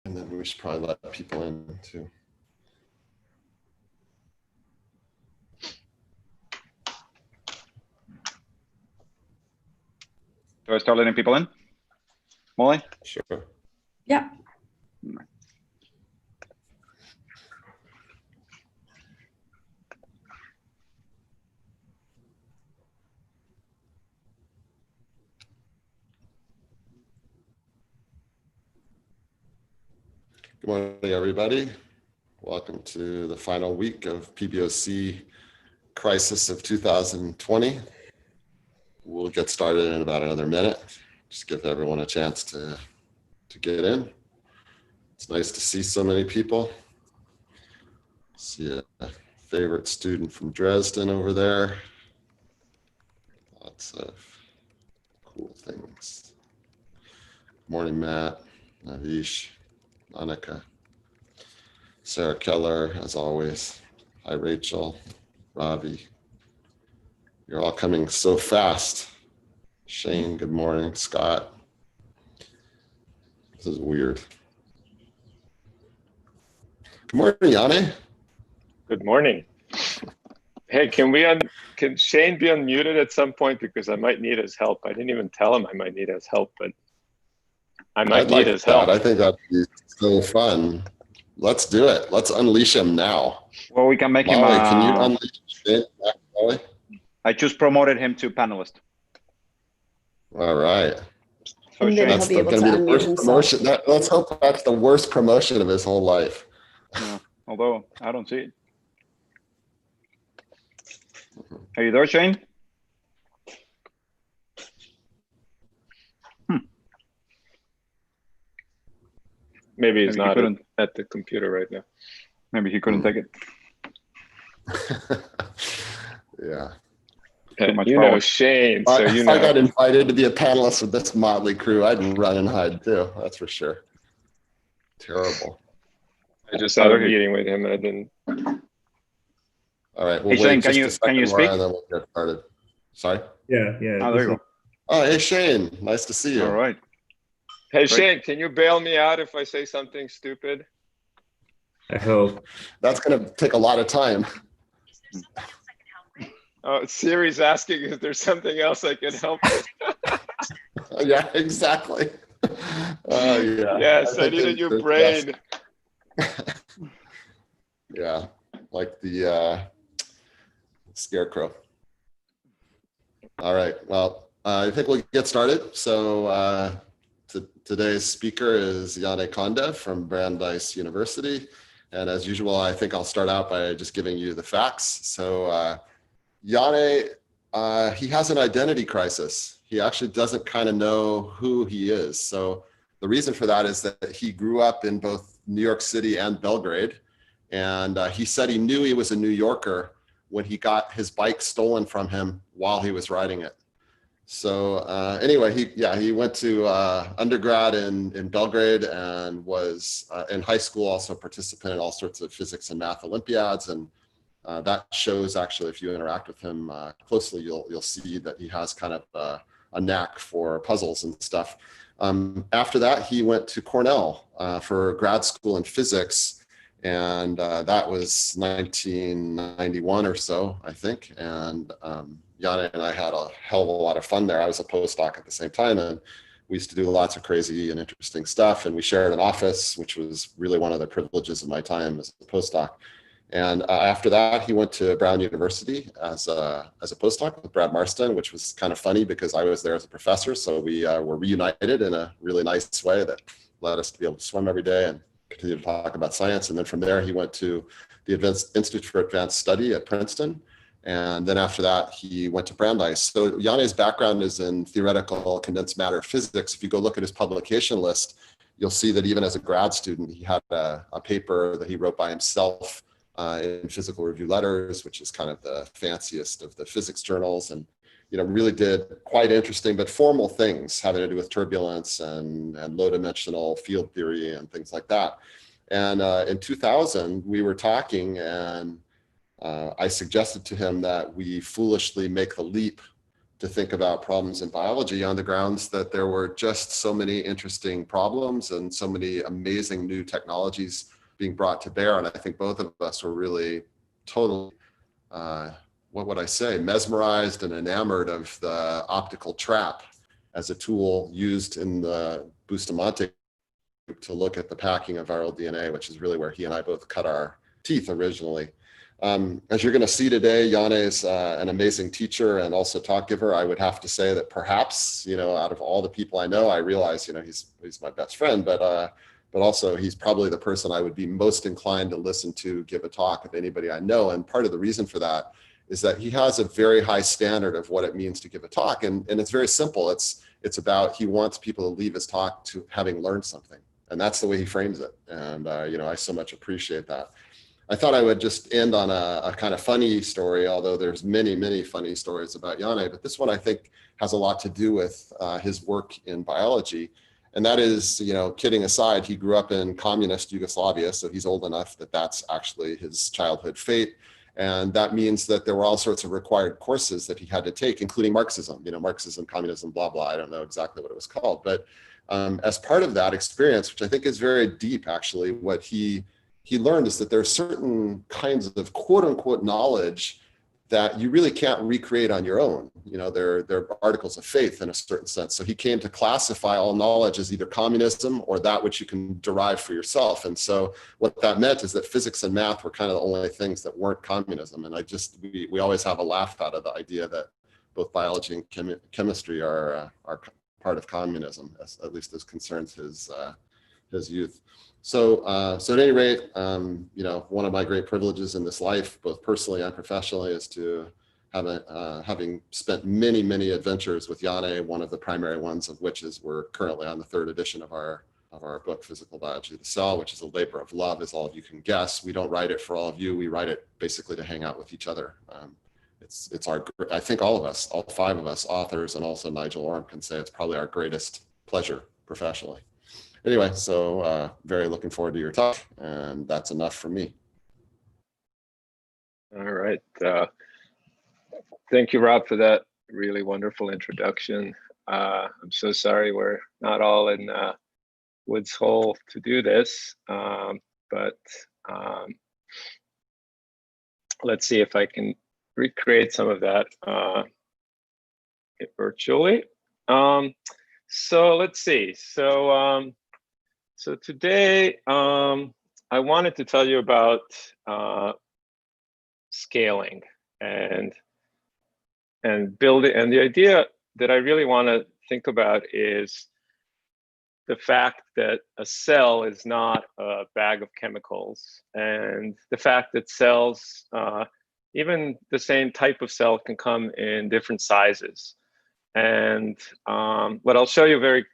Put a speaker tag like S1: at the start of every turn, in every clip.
S1: And then we should probably let people in too.
S2: Do I start letting people in? Molly?
S1: Sure.
S3: Yeah.
S1: Good morning, everybody. Welcome to the final week of PBOC Crisis of 2020. We'll get started in about another minute. Just give everyone a chance to get in. It's nice to see so many people. See a favorite student from Dresden over there. Lots of cool things. Good morning, Matt, Navish, Annika, Sarah Keller, as always. Hi, Rachel, Ravi. You're all coming so fast. Shane, good morning. Scott. This is weird. Good morning, Yanni.
S4: Good morning. Hey, can Shane be unmuted at some point, because I might need his help. I didn't even tell him I might need his help, but I might need his help.
S1: I think that'd be so fun. Let's do it. Let's unleash him now.
S2: Well, we can make
S1: Molly,
S2: him.
S1: Can you unleash Shane? Molly?
S2: I just promoted him to panelist.
S1: All right.
S2: So
S3: And then
S2: Shane,
S3: he'll be able to
S1: gonna be the
S3: unmute
S1: worst
S3: himself.
S1: promotion. Let's hope that's the worst promotion of his whole life.
S2: yeah, although I don't see it. Are you there, Shane?
S4: Maybe he's
S2: Maybe he
S4: not
S2: couldn't.
S4: at the computer right now.
S2: Maybe he couldn't take it.
S1: Yeah.
S2: Too much
S4: You
S2: power.
S4: know Shane, so you
S1: If
S4: know.
S1: I got invited to be a panelist with this motley crew, I'd run and hide too. That's for sure. Terrible.
S4: I just had a meeting with him and I didn't.
S1: All right. We'll
S2: Hey,
S1: wait
S2: Shane,
S1: just a
S2: can
S1: second
S2: you
S1: more
S2: speak?
S1: and then we'll get started. Sorry.
S5: Yeah.
S2: Oh, there you go.
S1: Oh, hey, Shane. Nice to see you.
S2: All right.
S4: Hey,
S2: Great.
S4: Shane, can you bail me out if I say something stupid?
S5: I hope.
S1: That's going to take a lot of time.
S4: Oh, Siri's asking if there's something else I can help with.
S1: Yeah, exactly. Yeah.
S4: Yes, I need a new brain.
S1: Yeah, like the scarecrow. All right, well, I think we'll get started. So today's speaker is Yanni Kondev from Brandeis University. And as usual, I think I'll start out by just giving you the facts. So Yanni, he has an identity crisis. He actually doesn't kind of know who he is. So the reason for that is that he grew up in both New York City and Belgrade. And he said he knew he was a New Yorker when he got his bike stolen from him while he was riding it. So anyway, he went to undergrad in Belgrade and was in high school also a participant in all sorts of physics and math Olympiads. And that shows actually, if you interact with him closely, you'll see that he has kind of a knack for puzzles and stuff. After that, he went to Cornell for grad school in physics. And that was 1991 or so, I think. And Yanni and I had a hell of a lot of fun there. I was a postdoc at the same time, and we used to do lots of crazy and interesting stuff. And we shared an office, which was really one of the privileges of my time as a postdoc. And after that, he went to Brown University as a postdoc with Brad Marston, which was kind of funny because I was there as a professor. So we were reunited in a really nice way that led us to be able to swim every day and continue to talk about science. And then from there, he went to the Institute for Advanced Study at Princeton. And then after that, he went to Brandeis. So Yanni's background is in theoretical condensed matter physics. If you go look at his publication list, you'll see that even as a grad student, he had a paper that he wrote by himself in Physical Review Letters, which is kind of the fanciest of the physics journals, and really did quite interesting but formal things having to do with turbulence and low dimensional field theory and things like that. And in 2000, we were talking, and I suggested to him that we foolishly make the leap to think about problems in biology on the grounds that there were just so many interesting problems and so many amazing new technologies being brought to bear. And I think both of us were really totally, what would I say, mesmerized and enamored of the optical trap as a tool used in the Bustamante to look at the packing of viral DNA, which is really where he and I both cut our teeth originally. As you're going to see today, Janne is an amazing teacher and also talk giver. I would have to say that perhaps, out of all the people I know, I realize, he's my best friend, but also he's probably the person I would be most inclined to listen to give a talk of anybody I know. And part of the reason for that is that he has a very high standard of what it means to give a talk. And it's very simple. It's about, he wants people to leave his talk to having learned something. And that's the way he frames it. And, I so much appreciate that. I thought I would just end on a kind of funny story, although there's many, many funny stories about Janne, but this one I think has a lot to do with his work in biology. And that is, kidding aside, he grew up in communist Yugoslavia, so he's old enough that that's actually his childhood fate. And that means that there were all sorts of required courses that he had to take, including Marxism, Marxism, communism, blah, blah. I don't know exactly what it was called. But as part of that experience, which I think is very deep, actually, what he learned is that there are certain kinds of quote unquote knowledge that you really can't recreate on your own. They're articles of faith in a certain sense. So he came to classify all knowledge as either communism or that which you can derive for yourself. And so what that meant is that physics and math were kind of the only things that weren't communism. And we always have a laugh out of the idea that both biology and chemistry are part of communism, at least as concerns his youth. So at any rate, one of my great privileges in this life, both personally and professionally, is to having spent many, many adventures with Janne, one of the primary ones of which is we're currently on the 3rd edition of our book, Physical Biology of the Cell, which is a labor of love, as all of you can guess. We don't write it for all of you. We write it basically to hang out with each other. I think all of us, all 5 of us authors, and also Nigel Orme can say it's probably our greatest pleasure professionally. Anyway, so very looking forward to your talk, and that's enough for me.
S4: All right. Thank you, Rob, for that really wonderful introduction. I'm so sorry we're not all in Woods Hole to do this, but let's see if I can recreate some of that virtually. So let's see. So today, I wanted to tell you about scaling and building. And the idea that I really want to think about is the fact that a cell is not a bag of chemicals, and the fact that cells, even the same type of cell, can come in different sizes. And what I'll show you very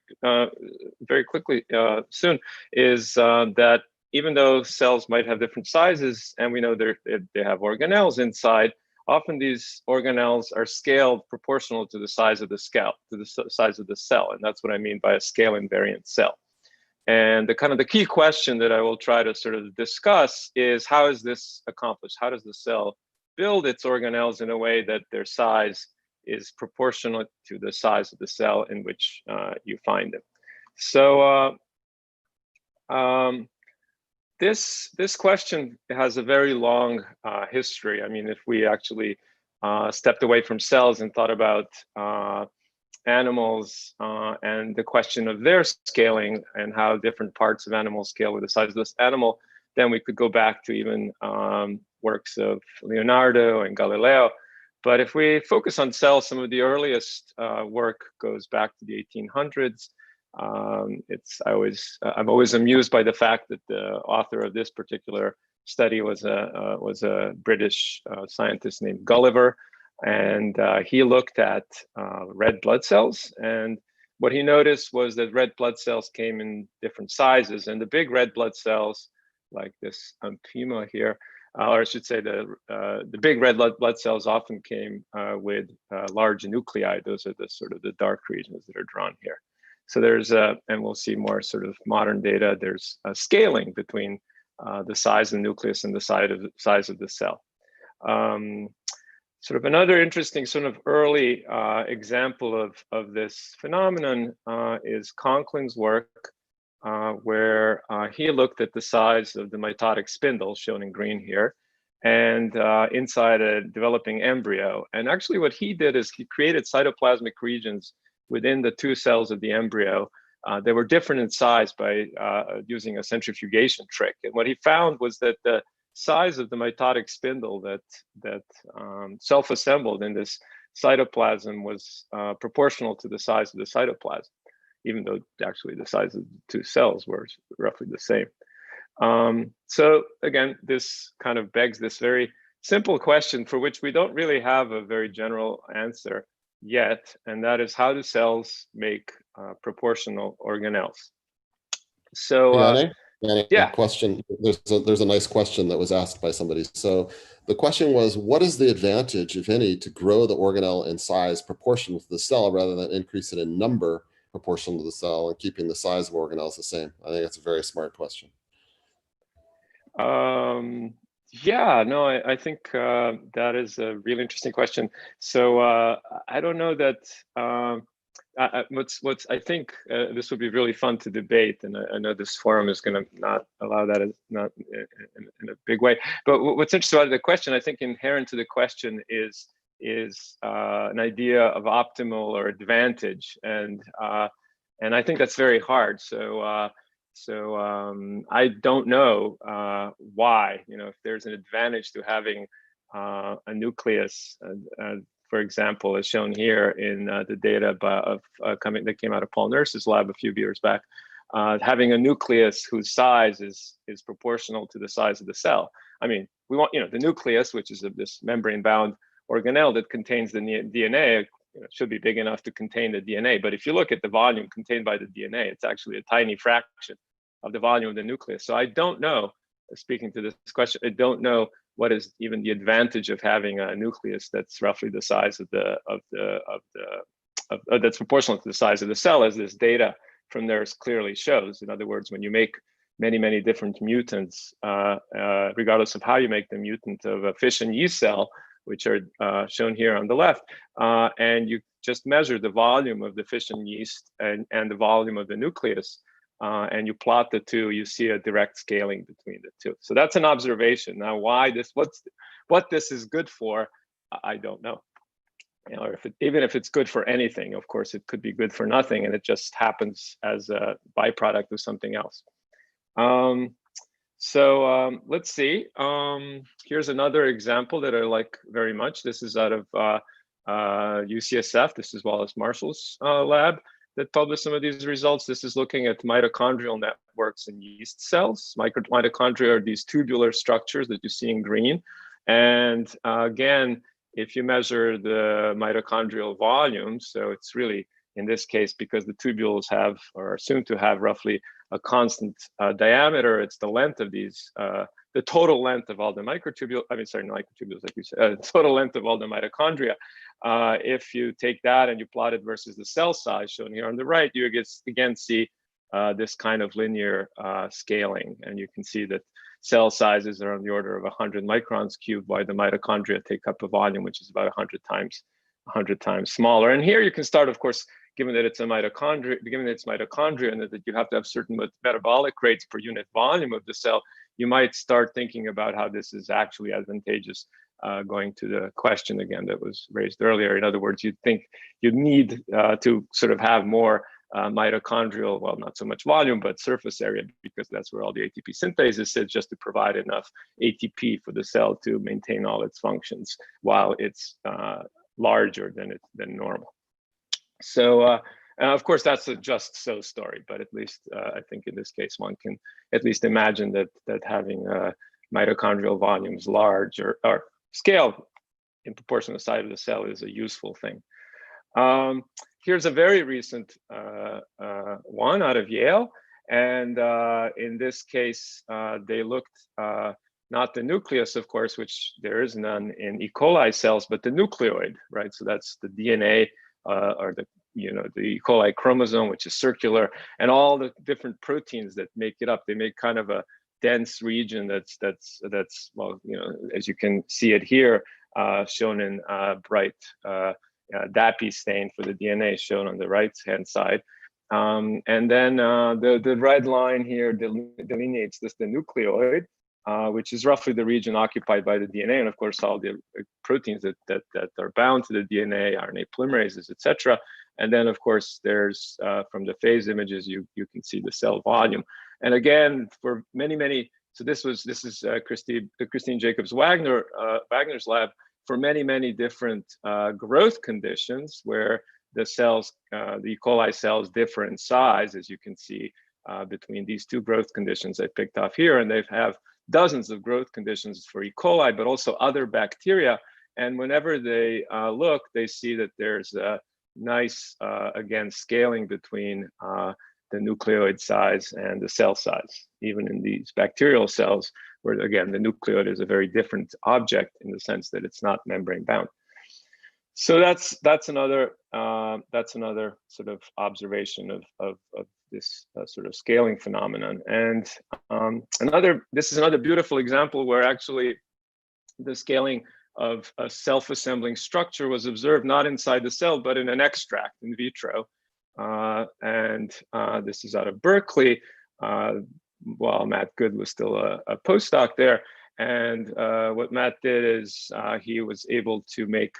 S4: quickly soon is that even though cells might have different sizes, and we know they have organelles inside, often these organelles are scaled proportional to the size of the size of the cell, and that's what I mean by a scale invariant cell. And the key question that I will try to sort of discuss is, how is this accomplished? How does the cell build its organelles in a way that their size is proportional to the size of the cell in which you find them? So this question has a very long history. I mean, if we actually stepped away from cells and thought about animals and the question of their scaling and how different parts of animals scale with the size of this animal, then we could go back to even works of Leonardo and Galileo. But if we focus on cells, some of the earliest work goes back to the 1800s. I'm always amused by the fact that the author of this particular study was a British scientist named Gulliver, and he looked at red blood cells, and what he noticed was that red blood cells came in different sizes, and the big red blood cells, like this Pima here, or I should say the big red blood cells often came with large nuclei. Those are the sort of the dark regions that are drawn here. So there's and we'll see more sort of modern data, there's a scaling between the size of the nucleus and the size of the cell. sort of another interesting sort of early example of this phenomenon is Conklin's work, where he looked at the size of the mitotic spindle, shown in green here, and inside a developing embryo. And actually what he did is he created cytoplasmic regions within the two cells of the embryo. They were different in size by using a centrifugation trick. And what he found was that the size of the mitotic spindle that self-assembled in this cytoplasm was proportional to the size of the cytoplasm, even though actually the size of the two cells were roughly the same. So again, this kind of begs this very simple question for which we don't really have a very general answer yet, and that is, how do cells make proportional organelles? So yeah.
S1: Question. There's a nice question that was asked by somebody. So the question was, what is the advantage, if any, to grow the organelle in size proportional to the cell rather than increase it in number proportional to the cell and keeping the size of organelles the same? I think that's a very smart question.
S4: Yeah, no, I think that is a really interesting question. So I don't know that. I think this would be really fun to debate, and I know this forum is going to not allow that, not in a big way. But what's interesting about the question, I think inherent to the question is an idea of optimal or advantage, and I think that's very hard. So I don't know why, if there's an advantage to having a nucleus, for example, as shown here in the data that came out of Paul Nurse's lab a few years back, having a nucleus whose size is proportional to the size of the cell. I mean, we want, the nucleus, which is this membrane-bound organelle that contains the DNA, should be big enough to contain the DNA. But if you look at the volume contained by the DNA, it's actually a tiny fraction of the volume of the nucleus. So I don't know, speaking to this question, I don't know what is even the advantage of having a nucleus that's roughly the size of that's proportional to the size of the cell, as this data from there clearly shows. In other words, when you make many different mutants, regardless of how you make the mutant of a fish and yeast cell, which are shown here on the left, and you just measure the volume of the fish and yeast and the volume of the nucleus, and you plot the two, you see a direct scaling between the two. So that's an observation. Now, why this, what this is good for, I don't know. Or even if it's good for anything, of course, it could be good for nothing, and it just happens as a byproduct of something else. Let's see. Here's another example that I like very much. This is out of UCSF. This is Wallace Marshall's lab that published some of these results. This is looking at mitochondrial networks in yeast cells. Mitochondria are these tubular structures that you see in green. And again, if you measure the mitochondrial volume, so it's really, in this case, because the tubules have, or are soon to have, roughly a constant diameter, it's the length of these, the total length of all the microtubules, microtubules, like you said, total length of all the mitochondria. If you take that and you plot it versus the cell size shown here on the right, you again see this kind of linear scaling. And you can see that cell sizes are on the order of 100 microns cubed, while the mitochondria take up a volume which is about 100 times smaller. And here you can start, of course, given that it's a mitochondria, and that you have to have certain metabolic rates per unit volume of the cell, you might start thinking about how this is actually advantageous, going to the question again that was raised earlier. In other words, you'd think you'd need to sort of have more mitochondrial, well, not so much volume, but surface area, because that's where all the ATP synthase sits, just to provide enough ATP for the cell to maintain all its functions while it's larger than normal. So of course, that's a just so story, but at least I think in this case, one can at least imagine that having mitochondrial volumes large or scale in proportion to the size of the cell is a useful thing. Here's a very recent one out of Yale. And in this case, they looked not the nucleus, of course, which there is none in E. coli cells, but the nucleoid, right? So that's the DNA or the E. coli chromosome, which is circular, and all the different proteins that make it up. They make kind of a dense region that's well, as you can see it here, shown in bright DAPI stain for the DNA, shown on the right-hand side. And then the red line here delineates the nucleoid, which is roughly the region occupied by the DNA, and of course all the proteins that are bound to the DNA, RNA polymerases, etc. And then of course there's from the phase images you can see the cell volume. And again, for many, so this is Christine Jacobs Wagner's lab for many different growth conditions where the cells, the E. coli cells, differ in size, as you can see between these two growth conditions I picked off here, and they have dozens of growth conditions for E. coli, but also other bacteria. And whenever they look, they see that there's a nice, again, scaling between the nucleoid size and the cell size, even in these bacterial cells, where again, the nucleoid is a very different object in the sense that it's not membrane bound. So that's another sort of observation of this sort of scaling phenomenon. And this is another beautiful example where actually the scaling of a self-assembling structure was observed not inside the cell, but in an extract in vitro. This is out of Berkeley, while Matt Good was still a postdoc there. And what Matt did is he was able to make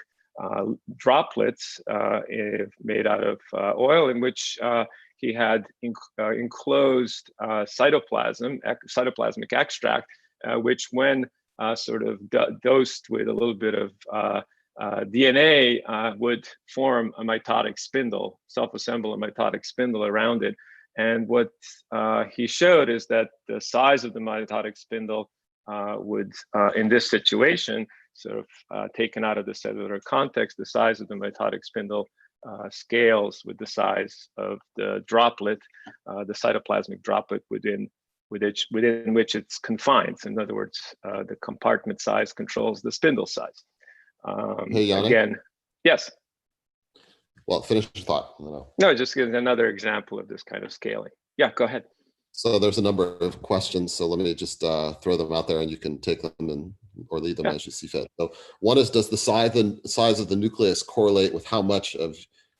S4: droplets made out of oil in which he had enclosed cytoplasmic extract, which when sort of dosed with a little bit of DNA would form a mitotic spindle, self-assemble a mitotic spindle around it. And what he showed is that the size of the mitotic spindle would, in this situation, sort of taken out of the cellular context, the size of the mitotic spindle scales with the size of the droplet, the cytoplasmic droplet within which it's confined. In other words, the compartment size controls the spindle size.
S1: Hey, Yanni?
S4: Again, yes.
S1: Well, finish your thought.
S4: No, just give another example of this kind of scaling. Yeah, go ahead.
S1: So there's a number of questions. So let me just throw them out there, and you can take them or leave them as you see fit. So one is, does the size of the nucleus correlate with how much of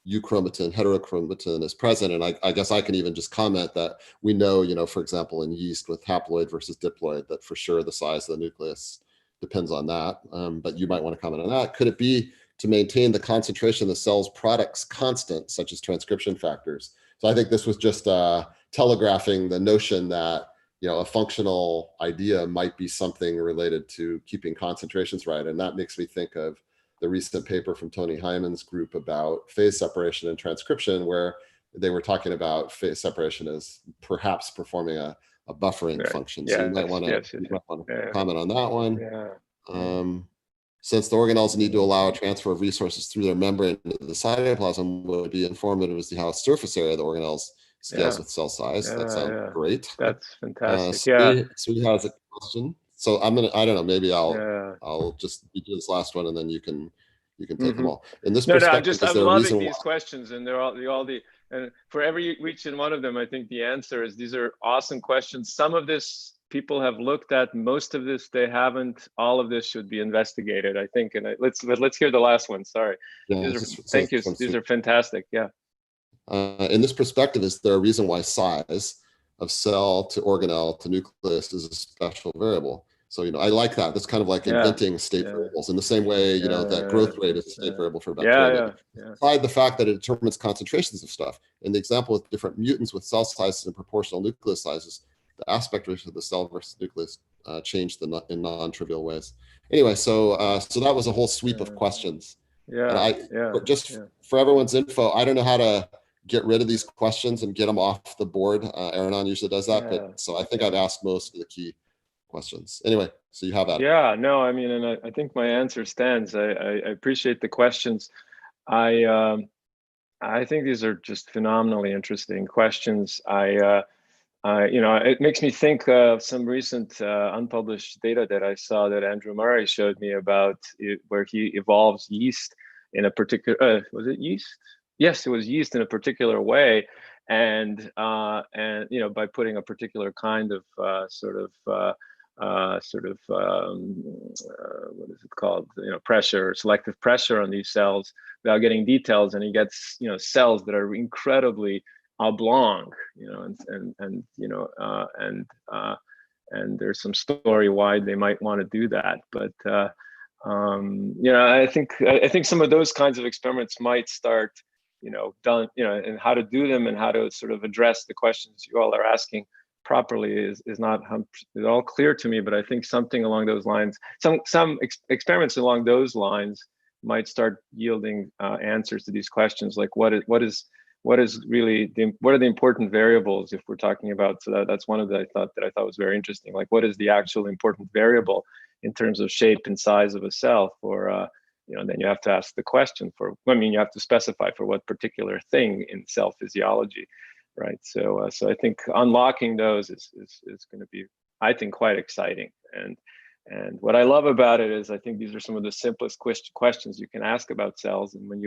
S1: euchromatin, heterochromatin is present? And I guess I can even just comment that we know, for example, in yeast with haploid versus diploid, that for sure the size of the nucleus depends on that. But you might want to comment on that. Could it be to maintain the concentration of the cell's products constant, such as transcription factors? So I think this was just telegraphing the notion that a functional idea might be something related to keeping concentrations right. And that makes me think of the recent paper from Tony Hyman's group about phase separation and transcription, where they were talking about phase separation as perhaps performing a buffering function. So you might want to comment on that one.
S4: Yeah.
S1: Since the organelles need to allow a transfer of resources through their membrane into the cytoplasm, would be informative as to how surface area of the organelles scales with cell size. That sounds great.
S4: That's fantastic.
S1: Sweet has a question. So I don't know, maybe I'll just do this last one, and then you can take them all. In this perspective,
S4: I'm loving these questions, and they're all the and for each and one of them, I think the answer is these are awesome questions. Some of this people have looked at, most of this they haven't. All of this should be investigated, I think. And let's hear the last one. Sorry. Thank you. These are fantastic. Yeah.
S1: In this perspective, is there a reason why size of cell to organelle to nucleus is a special variable? So, I like that. That's kind of like inventing state variables in the same way, that growth rate is a state variable for bacteria. Aside the fact that it determines concentrations of stuff. In the example with different mutants with cell sizes and proportional nucleus sizes, the aspect ratio of the cell versus nucleus changed in non-trivial ways. Anyway, so that was a whole sweep of questions. For everyone's info, I don't know how to get rid of these questions and get them off the board. Aaron usually does that, but so I think I've asked most of the key questions. Anyway, so you have that.
S4: Yeah, no, I mean, and I think my answer stands. I appreciate the questions. I think these are just phenomenally interesting questions. It makes me think of some recent unpublished data that I saw that Andrew Murray showed me about where he evolves yeast in a particular, was it yeast? Yes, it was yeast in a particular way. And by putting a particular kind of what is it called? Pressure, selective pressure on these cells without getting details, and he gets cells that are incredibly oblong, and there's some story why they might want to do that, but I think some of those kinds of experiments might start done, and how to do them and how to sort of address the questions you all are asking properly is not at all clear to me, but I think something along those lines, some experiments along those lines might start yielding answers to these questions, like what are the important variables if we're talking about, so that's one of the I thought was very interesting, like what is the actual important variable in terms of shape and size of a cell for then you have to ask the question you have to specify for what particular thing in cell physiology. Right, so I think unlocking those is going to be, I think, quite exciting. And what I love about it is I think these are some of the simplest questions you can ask about cells. And when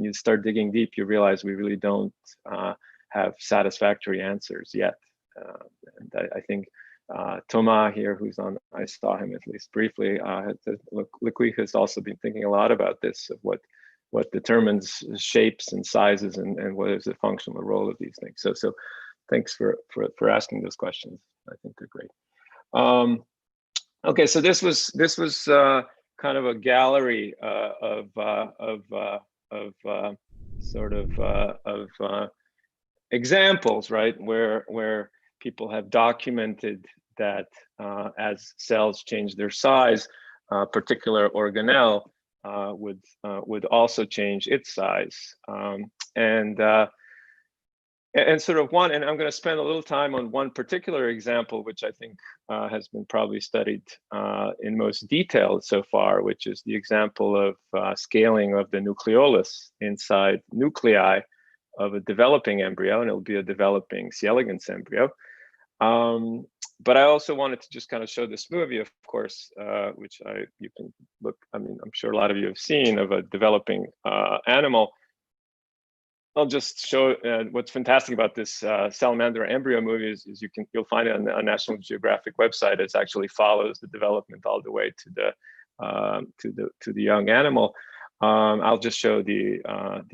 S4: you start digging deep, you realize we really don't have satisfactory answers yet. And I think Thomas here, who's on, I saw him at least briefly, Liqui has also been thinking a lot about this, of what determines shapes and sizes and what is the functional role of these things. So thanks for asking those questions. I think they're great. Okay, so this was kind of a gallery of examples, right, where people have documented that as cells change their size, particular organelle would also change its size, and sort of one, and I'm going to spend a little time on one particular example, which I think has been probably studied in most detail so far, which is the example of scaling of the nucleolus inside nuclei of a developing embryo, and it'll be a developing C. elegans embryo. But I also wanted to just kind of show this movie, of course, which you can look, I'm sure a lot of you have seen, of a developing animal. I'll just show what's fantastic about this salamander embryo movie is you'll find it on the National Geographic website. It actually follows the development all the way to the young animal. I'll just show the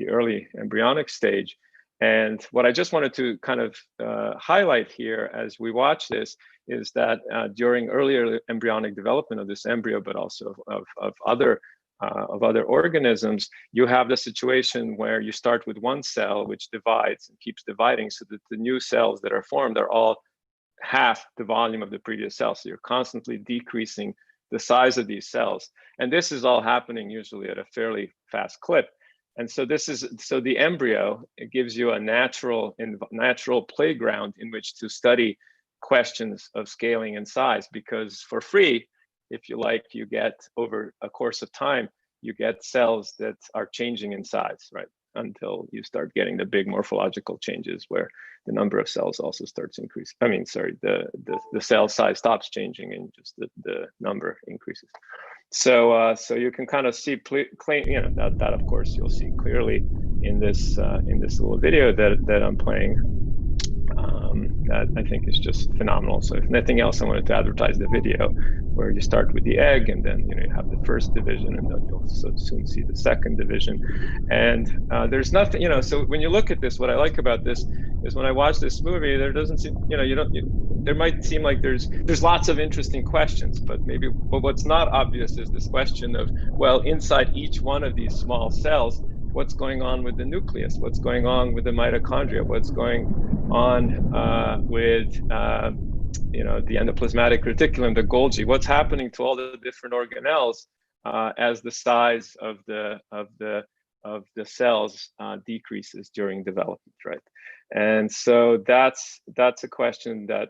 S4: early embryonic stage. And what I just wanted to kind of highlight here as we watch this is that during earlier embryonic development of this embryo, but also of other organisms, you have the situation where you start with one cell which divides and keeps dividing, so that the new cells that are formed are all half the volume of the previous cell. So you're constantly decreasing the size of these cells. And this is all happening usually at a fairly fast clip. And so the embryo, it gives you a natural playground in which to study questions of scaling and size, because for free, if you like, you get, over a course of time, you get cells that are changing in size, right? Until you start getting the big morphological changes where the number of cells also starts increasing. The cell size stops changing and just the number increases. So you can kind of see, that of course you'll see clearly in this little video that I'm playing. That I think is just phenomenal. So if nothing else, I wanted to advertise the video where you start with the egg, and then you have the first division, and then you'll so soon see the second division. And there's nothing, so when you look at this, what I like about this is when I watch this movie, there doesn't seem, there might seem like there's lots of interesting questions, but what's not obvious is this question of, well, inside each one of these small cells, what's going on with the nucleus? What's going on with the mitochondria? What's going on with the endoplasmatic reticulum, the Golgi? What's happening to all the different organelles as the size of the cells decreases during development, right? And so that's a question that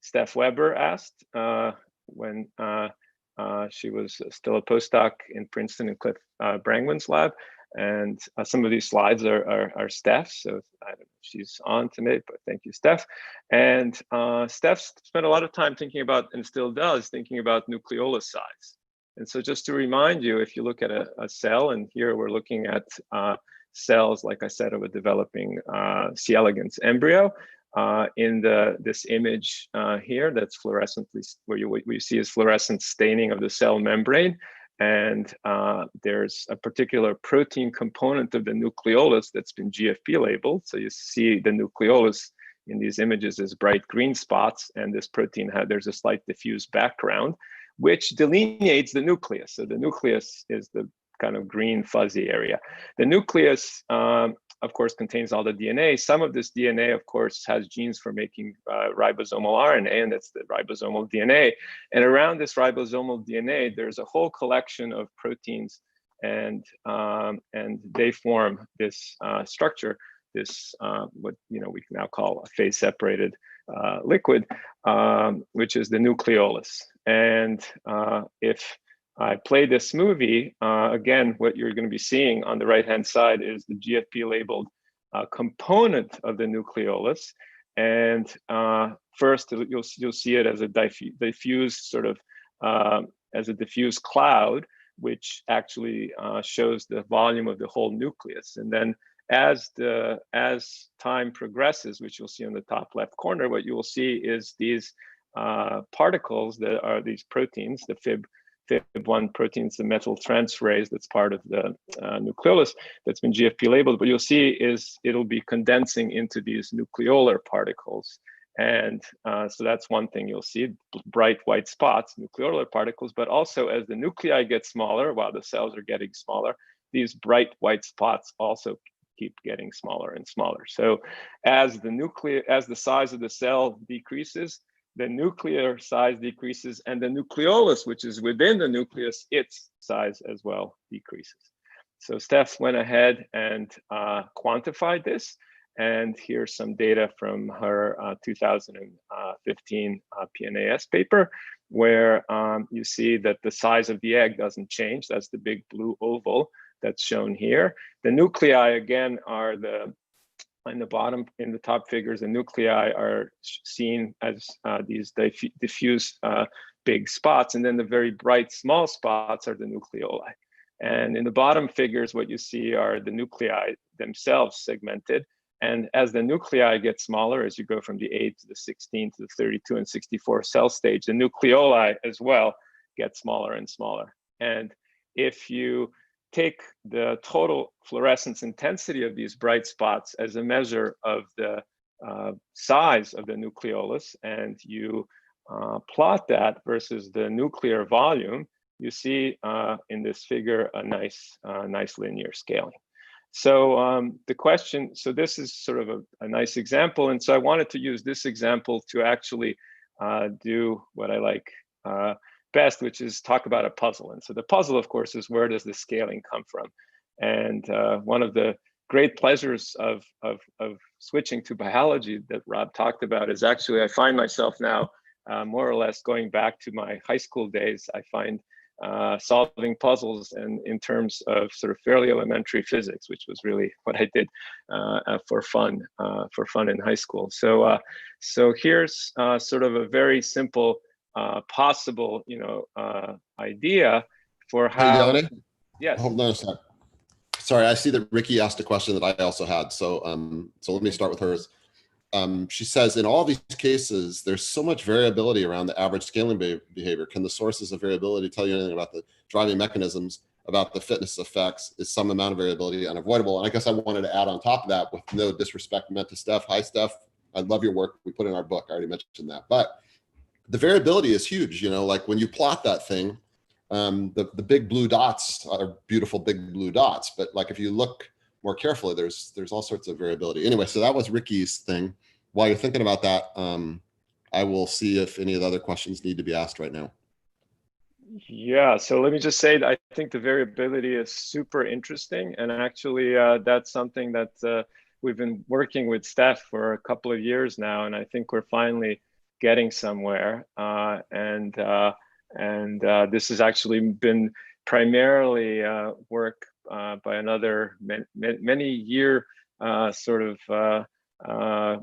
S4: Steph Weber asked when she was still a postdoc in Princeton in Cliff Brangman's lab. And some of these slides are Steph's, so I don't know if she's on tonight, but thank you, Steph. And Steph spent a lot of time thinking about, and still does, thinking about nucleolus size. And so just to remind you, if you look at a cell, and here we're looking at cells, like I said, of a developing C. elegans embryo, in this image here that's fluorescently, where we see is fluorescent staining of the cell membrane. And there's a particular protein component of the nucleolus that's been GFP labeled. So you see the nucleolus in these images as bright green spots, and this protein there's a slight diffuse background, which delineates the nucleus. So the nucleus is the kind of green fuzzy area. The nucleus, of course, contains all the DNA. Some of this DNA, of course, has genes for making ribosomal RNA, and that's the ribosomal DNA. And around this ribosomal DNA, there's a whole collection of proteins, and they form this structure, this what we can now call a phase-separated liquid, which is the nucleolus. And if I play this movie, again, what you're going to be seeing on the right-hand side is the GFP labeled component of the nucleolus. And first, you'll see it as a diffuse sort of, as a diffuse cloud, which actually shows the volume of the whole nucleus. And then as time progresses, which you'll see on the top left corner, what you will see is these particles that are these proteins, the FIB1 proteins, the metal transferase that's part of the nucleolus that's been GFP labeled. What you'll see is it'll be condensing into these nucleolar particles. And so that's one thing you'll see, bright white spots, nucleolar particles, but also as the nuclei get smaller, while the cells are getting smaller, these bright white spots also keep getting smaller and smaller. So as the size of the cell decreases, the nuclear size decreases, and the nucleolus, which is within the nucleus, its size as well decreases. So Steph went ahead and quantified this, and here's some data from her 2015 PNAS paper, where you see that the size of the egg doesn't change. That's the big blue oval that's shown here. The nuclei, again, are in the bottom, in the top figures, the nuclei are seen as these diffuse big spots, and then the very bright small spots are the nucleoli. And in the bottom figures, what you see are the nuclei themselves segmented. And as the nuclei get smaller, as you go from the 8 to the 16 to the 32 and 64 cell stage, the nucleoli as well get smaller and smaller. And if you take the total fluorescence intensity of these bright spots as a measure of the size of the nucleolus, and you plot that versus the nuclear volume, you see in this figure a nice linear scaling. So the question, so this is sort of a nice example. And so I wanted to use this example to actually do what I like best, which is talk about a puzzle. And so the puzzle, of course, is where does the scaling come from? And one of the great pleasures of switching to biology that Rob talked about is actually, I find myself now more or less going back to my high school days. I find solving puzzles and in terms of sort of fairly elementary physics, which was really what I did for fun in high school. So so here's sort of a very simple possible, idea for how.
S1: Hey, Yanni?
S4: Yes.
S1: Hold on a sec. Sorry, I see that Ricky asked a question that I also had. So so let me start with hers. She says, in all these cases, there's so much variability around the average scaling behavior. Can the sources of variability tell you anything about the driving mechanisms, about the fitness effects? Is some amount of variability unavoidable? And I guess I wanted to add on top of that, with no disrespect meant to Steph. Hi, Steph. I love your work. We put in our book. I already mentioned that. But the variability is huge. Like when you plot that thing, the big blue dots are beautiful big blue dots. But like if you look more carefully, there's all sorts of variability. Anyway, so that was Ricky's thing. While you're thinking about that, I will see if any of the other questions need to be asked right now.
S4: Yeah, so let me just say that I think the variability is super interesting. And actually, that's something that we've been working with Steph for a couple of years now. And I think we're finally getting somewhere. And this has actually been primarily work by another many-year sort of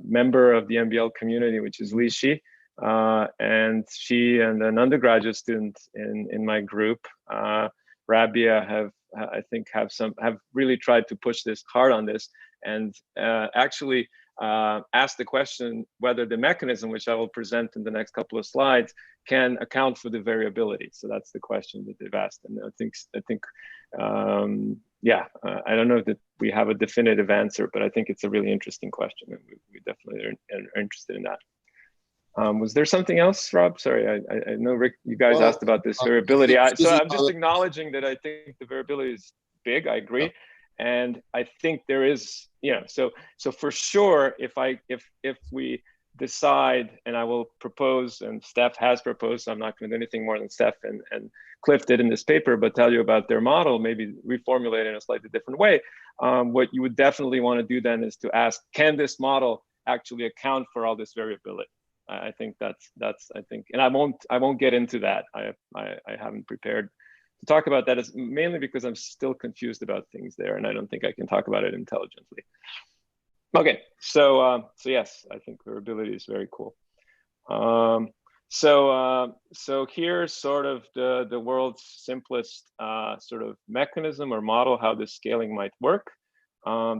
S4: member of the MBL community, which is Lishi. And she and an undergraduate student in my group, Rabia, have really tried to push this hard on this. And actually, ask the question whether the mechanism, which I will present in the next couple of slides, can account for the variability. So that's the question that they've asked. And I think yeah, I don't know that we have a definitive answer, but I think it's a really interesting question, and we definitely are interested in that. Was there something else, Rob? Sorry, I know, Rick, you guys asked about this variability. So I'm just acknowledging that I think the variability is big. I agree. And I think there is, so for sure, if we decide, and I will propose, and Steph has proposed, so I'm not going to do anything more than Steph and Cliff did in this paper, but tell you about their model, maybe reformulate it in a slightly different way. What you would definitely want to do then is to ask, can this model actually account for all this variability? I think that's I think, and I won't get into that. I haven't prepared to talk about that, is mainly because I'm still confused about things there, and I don't think I can talk about it intelligently. Okay, so yes, I think variability is very cool. So here's sort of the world's simplest sort of mechanism or model how this scaling might work.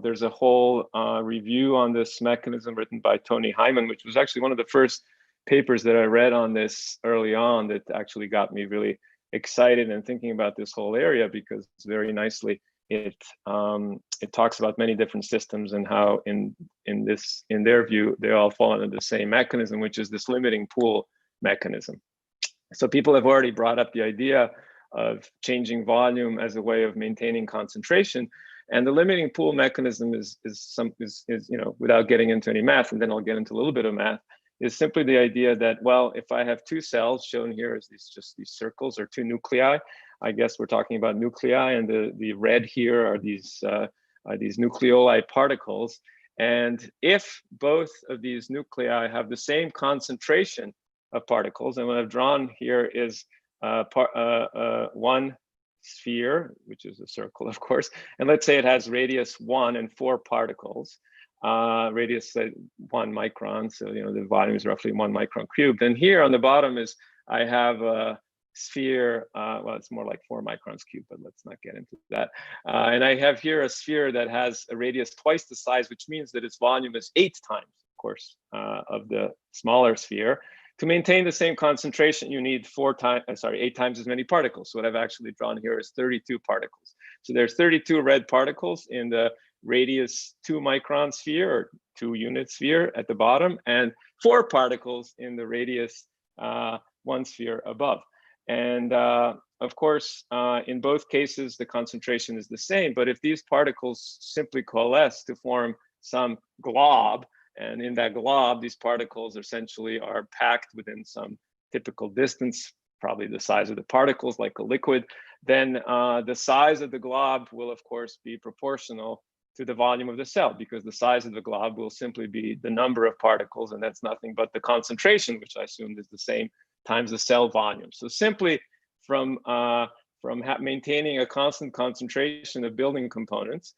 S4: There's a whole review on this mechanism written by Tony Hyman, which was actually one of the first papers that I read on this early on that actually got me really excited and thinking about this whole area, because very nicely it talks about many different systems and how in their view they all fall under the same mechanism, which is this limiting pool mechanism. So people have already brought up the idea of changing volume as a way of maintaining concentration, and the limiting pool mechanism is without getting into any math, and then I'll get into a little bit of math, is simply the idea that, well, if I have two cells shown here as these circles, or two nuclei, I guess we're talking about nuclei, and the red here are these nucleoli particles. And if both of these nuclei have the same concentration of particles, and what I've drawn here is one sphere, which is a circle, of course, and let's say it has radius 1 and 4 particles, radius 1 micron, so the volume is roughly 1 micron cubed. And here on the bottom is I have a sphere, well, it's more like 4 microns cubed, but let's not get into that. And I have here a sphere that has a radius twice the size, which means that its volume is 8 times, of course, of the smaller sphere. To maintain the same concentration, you need 8 times as many particles. So what I've actually drawn here is 32 particles. So there's 32 red particles in the radius 2 micron sphere, or 2 unit sphere at the bottom, and 4 particles in the radius 1 sphere above. And of course, in both cases, the concentration is the same. But if these particles simply coalesce to form some glob, and in that glob, these particles essentially are packed within some typical distance, probably the size of the particles, like a liquid, then the size of the glob will, of course, be proportional to the volume of the cell, because the size of the glob will simply be the number of particles, and that's nothing but the concentration, which I assumed is the same, times the cell volume. So simply from maintaining a constant concentration of building components,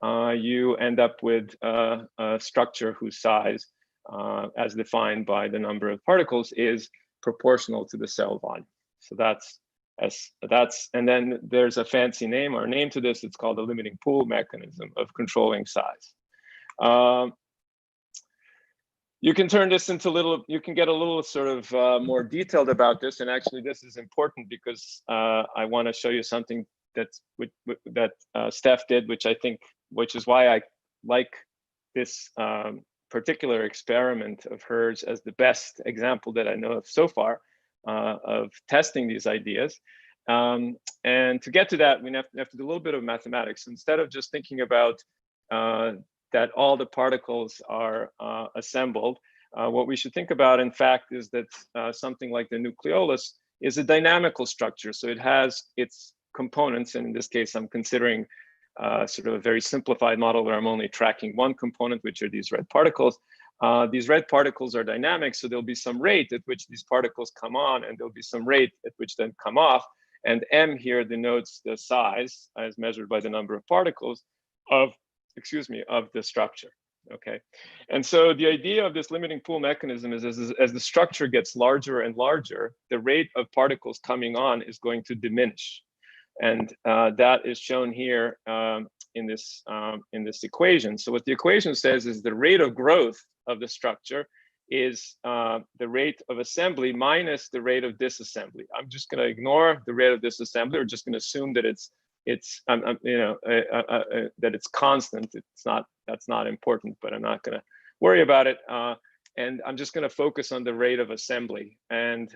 S4: you end up with a structure whose size, as defined by the number of particles, is proportional to the cell volume. So that's, and then there's a fancy name or name to this. It's called the limiting pool mechanism of controlling size. You can turn this into you can get a little sort of more detailed about this. And actually this is important because I want to show you something that Steph did, which is why I like this particular experiment of hers as the best example that I know of so far of testing these ideas. And to get to that, we have to do a little bit of mathematics. Instead of just thinking about that all the particles are assembled, what we should think about, in fact, is that something like the nucleolus is a dynamical structure. So it has its components, and in this case, I'm considering sort of a very simplified model where I'm only tracking one component, which are these red particles. These red particles are dynamic, so there'll be some rate at which these particles come on, and there'll be some rate at which then come off. And m here denotes the size as measured by the number of particles of the structure. Okay, and so the idea of this limiting pool mechanism is as the structure gets larger and larger, the rate of particles coming on is going to diminish. And that is shown here this equation. So what the equation says is the rate of growth of the structure is the rate of assembly minus the rate of disassembly. I'm just going to ignore the rate of disassembly. We're just going to assume that that it's constant. That's not important, but I'm not going to worry about it. And I'm just going to focus on the rate of assembly. And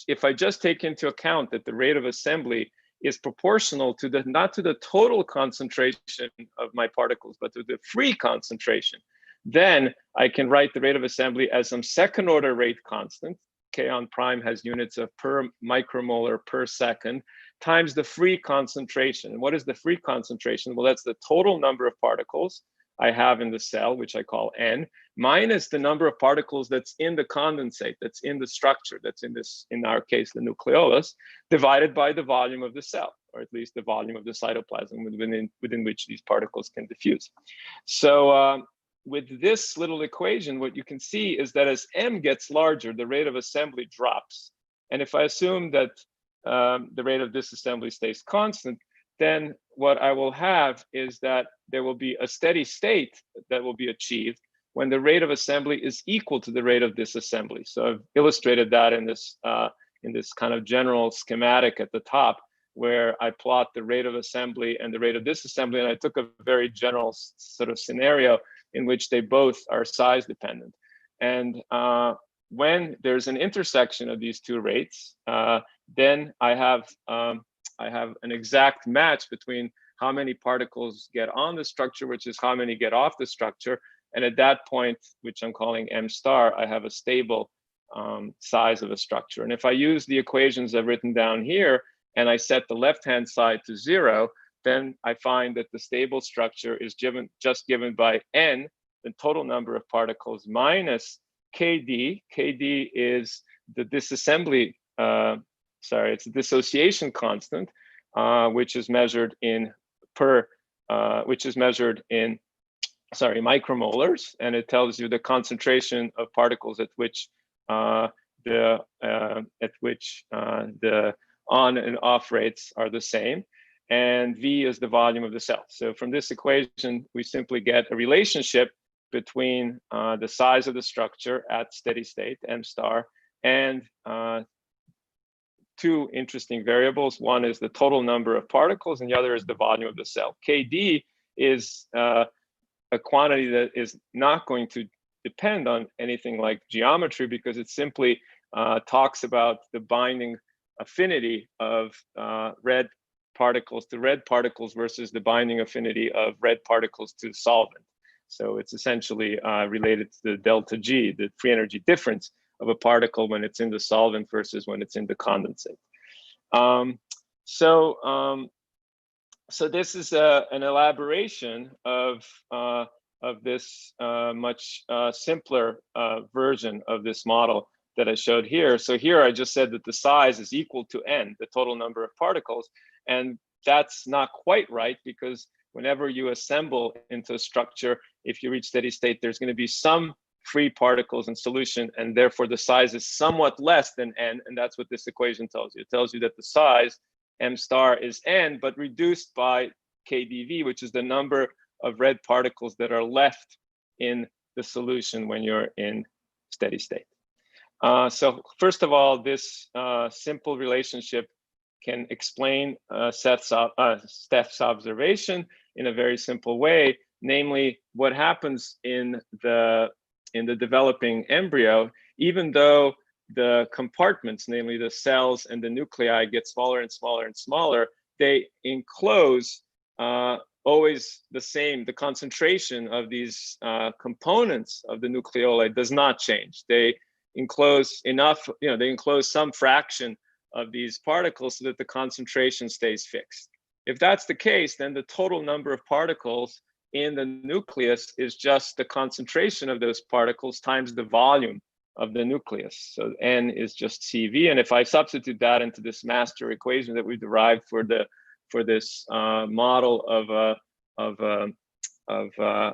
S4: if I just take into account that the rate of assembly is proportional to not to the total concentration of my particles, but to the free concentration, then I can write the rate of assembly as some second order rate constant. K on prime has units of per micromolar per second times the free concentration. And what is the free concentration? Well, that's the total number of particles I have in the cell, which I call N, minus the number of particles that's in the condensate, that's in the structure, that's in our case, the nucleolus, divided by the volume of the cell, or at least the volume of the cytoplasm within which these particles can diffuse. So with this little equation, what you can see is that as M gets larger, the rate of assembly drops. And if I assume that the rate of disassembly stays constant, then what I will have is that there will be a steady state that will be achieved when the rate of assembly is equal to the rate of disassembly. So I've illustrated that in this kind of general schematic at the top, where I plot the rate of assembly and the rate of disassembly, and I took a very general sort of scenario in which they both are size dependent. And when there's an intersection of these two rates, then I have an exact match between how many particles get on the structure, which is how many get off the structure. And at that point, which I'm calling M star, I have a stable size of a structure. And if I use the equations I've written down here, and I set the left-hand side to 0, then I find that the stable structure is just given by N, the total number of particles, minus KD. KD is the disassembly, it's the dissociation constant, which is measured in micromolars, and it tells you the concentration of particles at which the on and off rates are the same, and V is the volume of the cell. So from this equation, we simply get a relationship between the size of the structure at steady state, M star, and two interesting variables. One is the total number of particles, and the other is the volume of the cell. KD is a quantity that is not going to depend on anything like geometry, because it simply talks about the binding affinity of red particles to red particles versus the binding affinity of red particles to solvent. So it's essentially related to the delta G, the free energy difference of a particle when it's in the solvent versus when it's in the condensate. So this is an elaboration of this much simpler version of this model that I showed here. So here I just said that the size is equal to N, the total number of particles, and that's not quite right, because whenever you assemble into a structure, if you reach steady state, there's going to be some free particles in solution, and therefore the size is somewhat less than N, and that's what this equation tells you. It tells you that the size, M star, is N, but reduced by KdV, which is the number of red particles that are left in the solution when you're in steady state. So first of all, this simple relationship can explain Steph's observation in a very simple way, namely what happens in the developing embryo. Even though the compartments, namely the cells and the nuclei, get smaller and smaller and smaller, they enclose always the same. The concentration of these components of the nucleoli does not change. They enclose enough, they enclose some fraction of these particles so that the concentration stays fixed. If that's the case, then the total number of particles in the nucleus is just the concentration of those particles times the volume of the nucleus. So N is just CV. And if I substitute that into this master equation that we derived for this model of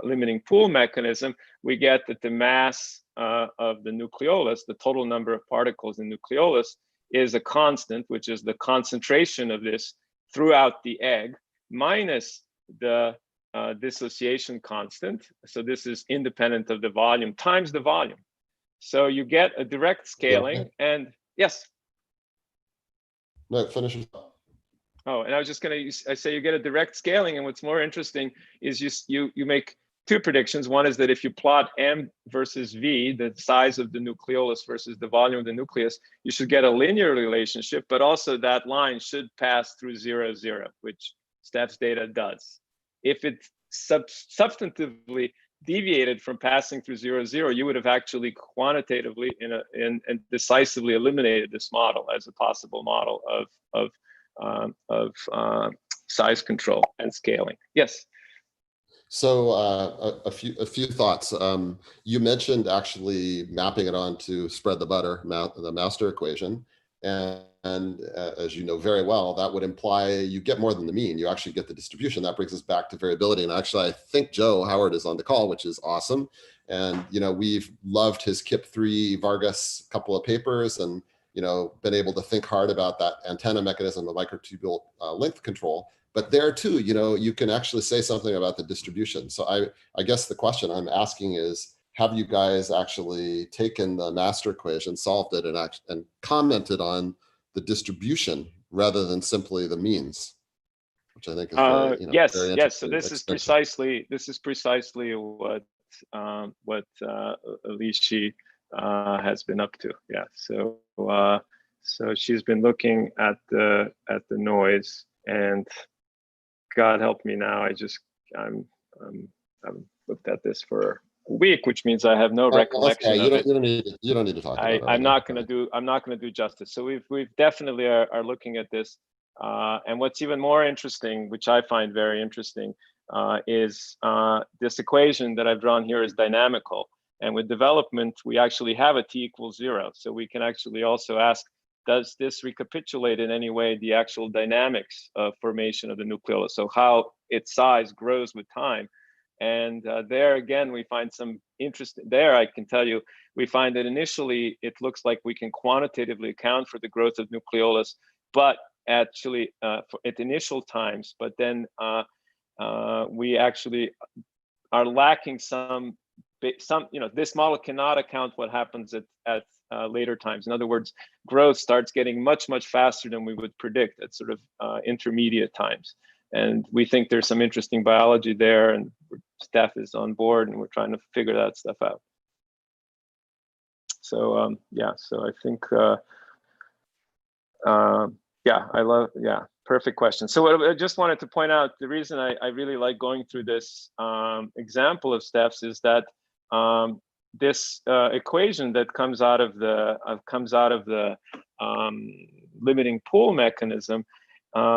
S4: limiting pool mechanism, we get that the mass of the nucleolus, the total number of particles in nucleolus, is a constant, which is the concentration of this throughout the egg, minus the dissociation constant. So this is independent of the volume times the volume. So you get a direct scaling, and yes.
S1: No, finish it.
S4: Oh, and I was just going to say you get a direct scaling, and what's more interesting is you make two predictions. One is that if you plot M versus V, the size of the nucleolus versus the volume of the nucleus, you should get a linear relationship, but also that line should pass through 0, 0, which Steph's data does. If it substantively deviated from passing through 0, 0, you would have actually quantitatively and decisively eliminated this model as a possible model of size control and scaling. Yes.
S1: So a few thoughts. You mentioned actually mapping it onto spread the butter, the master equation, and as you know very well, that would imply you get more than the mean. You actually get the distribution. That brings us back to variability. And actually, I think Joe Howard is on the call, which is awesome. And we've loved his KIP3 Vargas couple of papers, and been able to think hard about that antenna mechanism of microtubule length control. But there too, you can actually say something about the distribution. So I guess the question I'm asking is, have you guys actually taken the master equation, solved it, and commented on the distribution rather than simply the means, which I think is very,
S4: yes,
S1: very
S4: yes. So
S1: interesting
S4: this is precisely what Alishi has been up to. Yeah. So she's been looking at the noise, and God help me now. I've looked at this for a week, which means I have no recollection of it.
S1: You don't need to talk about it.
S4: I'm not going to do justice. So we've definitely are looking at this. And what's even more interesting, which I find very interesting, is this equation that I've drawn here is dynamical. And with development, we actually have a t equals 0. So we can actually also ask, does this recapitulate in any way the actual dynamics of formation of the nucleolus? So how its size grows with time. And there again, we find some interest there. I can tell you, we find that initially it looks like we can quantitatively account for the growth of nucleolus, but actually at initial times, but then we actually are lacking some, this model cannot account what happens at later times. In other words, growth starts getting much, much faster than we would predict at sort of intermediate times. And we think there's some interesting biology there, and Steph is on board, and we're trying to figure that stuff out. So yeah, so I think, perfect question. So I just wanted to point out, the reason I really like going through this example of Steph's is that this equation that comes out of the limiting pool mechanism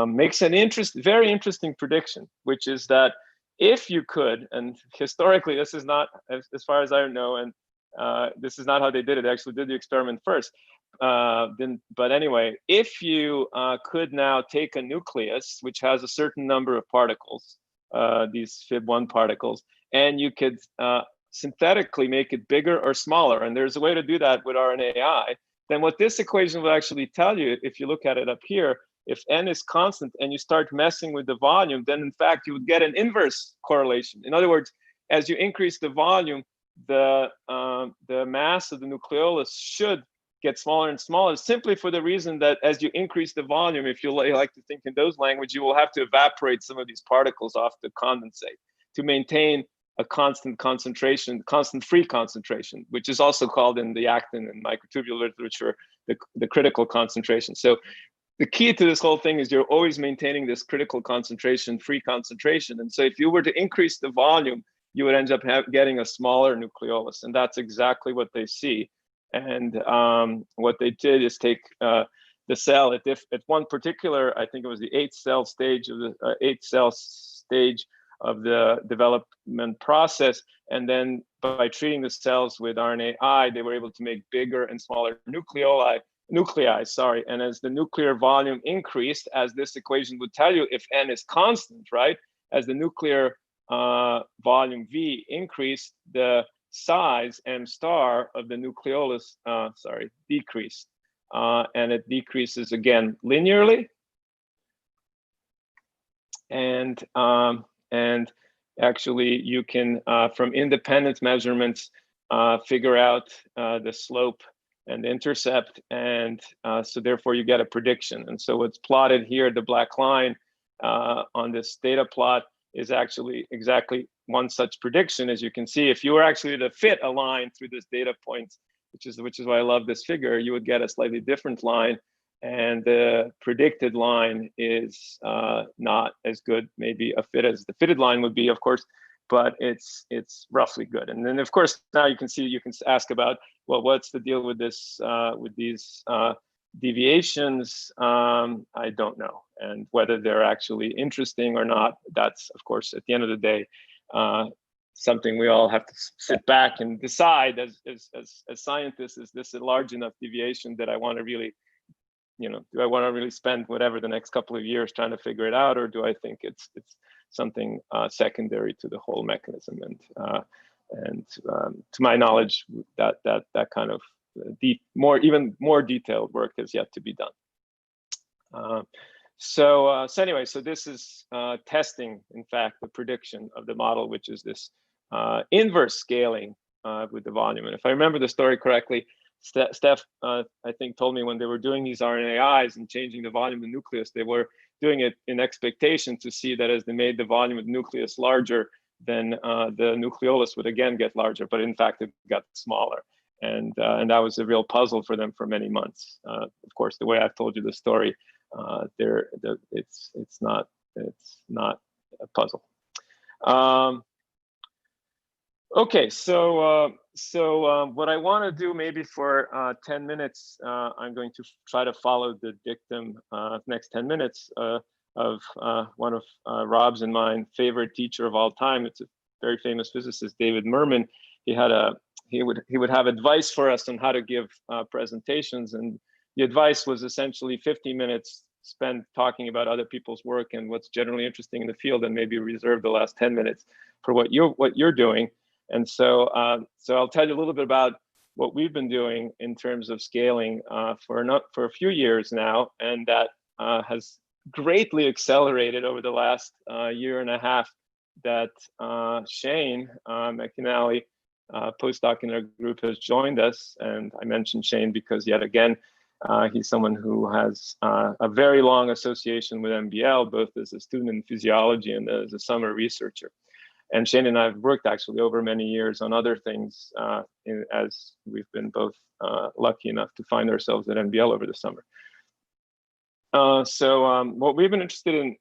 S4: makes an very interesting prediction, which is that if you could, and historically this is not, as far as I know, and this is not how they did it. They actually did the experiment first. But anyway, if you could now take a nucleus which has a certain number of particles, these Fib1 particles, and you could synthetically make it bigger or smaller, and there's a way to do that with RNAi, then what this equation will actually tell you, if you look at it up here, if n is constant and you start messing with the volume, then in fact you would get an inverse correlation. In other words, as you increase the volume, the mass of the nucleolus should get smaller and smaller, simply for the reason that as you increase the volume, if you like to think in those language, you will have to evaporate some of these particles off the condensate to maintain a constant concentration, constant free concentration, which is also called in the Actin and microtubule literature, the critical concentration. So the key to this whole thing is you're always maintaining this critical concentration, free concentration. And so if you were to increase the volume, you would end up getting a smaller nucleolus. And that's exactly what they see. And what they did is take the cell at one particular, I think it was the 8th cell stage of the development process. And then by treating the cells with RNAi, they were able to make bigger and smaller nuclei. And as the nuclear volume increased, as this equation would tell you, if n is constant, right? As the nuclear volume V increased, the size m star of the nucleolus decreased, and it decreases again linearly, and actually you can, from independent measurements, figure out the slope and the intercept, and so therefore you get a prediction. And so what's plotted here, the black line on this data plot, is actually exactly one such prediction. As you can see, if you were actually to fit a line through this data point, which is why I love this figure, you would get a slightly different line, and the predicted line is not as good, maybe a fit as the fitted line would be, of course, but it's roughly good. And then of course now you can see, you can ask about, well, what's the deal with this with these deviations? I don't know, and whether they're actually interesting or not, that's of course at the end of the day something we all have to sit back and decide as scientists. Is this a large enough deviation that I want to really, do I want to really spend whatever the next couple of years trying to figure it out, or do I think it's something secondary to the whole mechanism? And to my knowledge, that kind of even more detailed work has yet to be done. So anyway, so this is testing, in fact, the prediction of the model, which is this inverse scaling with the volume. And if I remember the story correctly, Steph, I think, told me when they were doing these RNAis and changing the volume of the nucleus, they were doing it in expectation to see that as they made the volume of the nucleus larger, then the nucleolus would again get larger, but in fact it got smaller. And that was a real puzzle for them for many months. Of course, the way I've told you the story, it's not a puzzle. Okay, so what I want to do maybe for 10 minutes, I'm going to try to follow the dictum next 10 minutes of one of Rob's and mine favorite teacher of all time. It's a very famous physicist, David Merman. He would have advice for us on how to give presentations, and the advice was essentially 50 minutes spent talking about other people's work and what's generally interesting in the field, and maybe reserve the last 10 minutes for what you're doing. And so I'll tell you a little bit about what we've been doing in terms of scaling for a few years now, and that has greatly accelerated over the last year and a half. That Shane McInally, postdoc in our group, has joined us. And I mentioned Shane because yet again, he's someone who has a very long association with MBL, both as a student in physiology and as a summer researcher. And Shane and I have worked actually over many years on other things as we've been both lucky enough to find ourselves at MBL over the summer. So what we've been interested in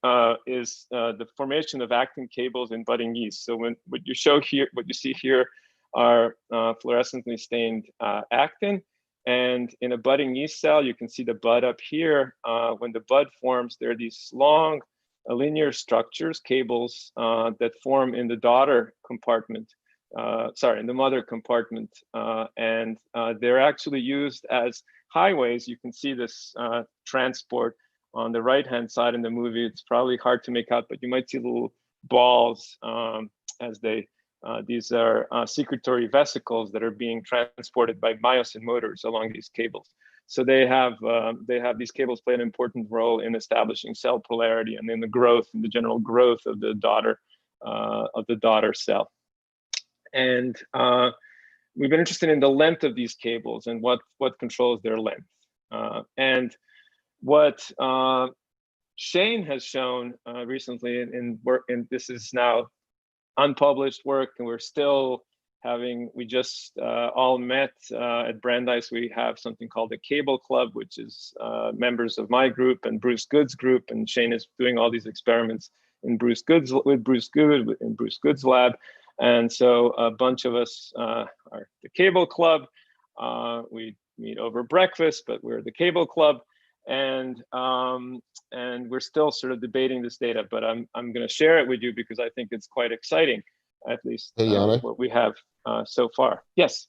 S4: is the formation of actin cables in budding yeast. So what you see here are fluorescently stained actin. And in a budding yeast cell, you can see the bud up here. When the bud forms, there are these long linear structures, cables, that form in the daughter compartment, in the mother compartment. And they're actually used as highways. You can see this transport on the right-hand side in the movie. It's probably hard to make out, but you might see little balls as these are secretory vesicles that are being transported by myosin motors along these cables. So they have these cables play an important role in establishing cell polarity and in the general growth of the daughter cell. And we've been interested in the length of these cables and what controls their length. And what Shane has shown recently in work, and this is now unpublished work, and we just all met at Brandeis. We have something called the Cable Club, which is members of my group and Bruce Good's group, and Shane is doing all these experiments in Bruce Good's lab. And so a bunch of us are the Cable Club. We meet over breakfast, but we're the Cable Club. And we're still sort of debating this data, but I'm going to share it with you because I think it's quite exciting, at least what we have so far. Yes.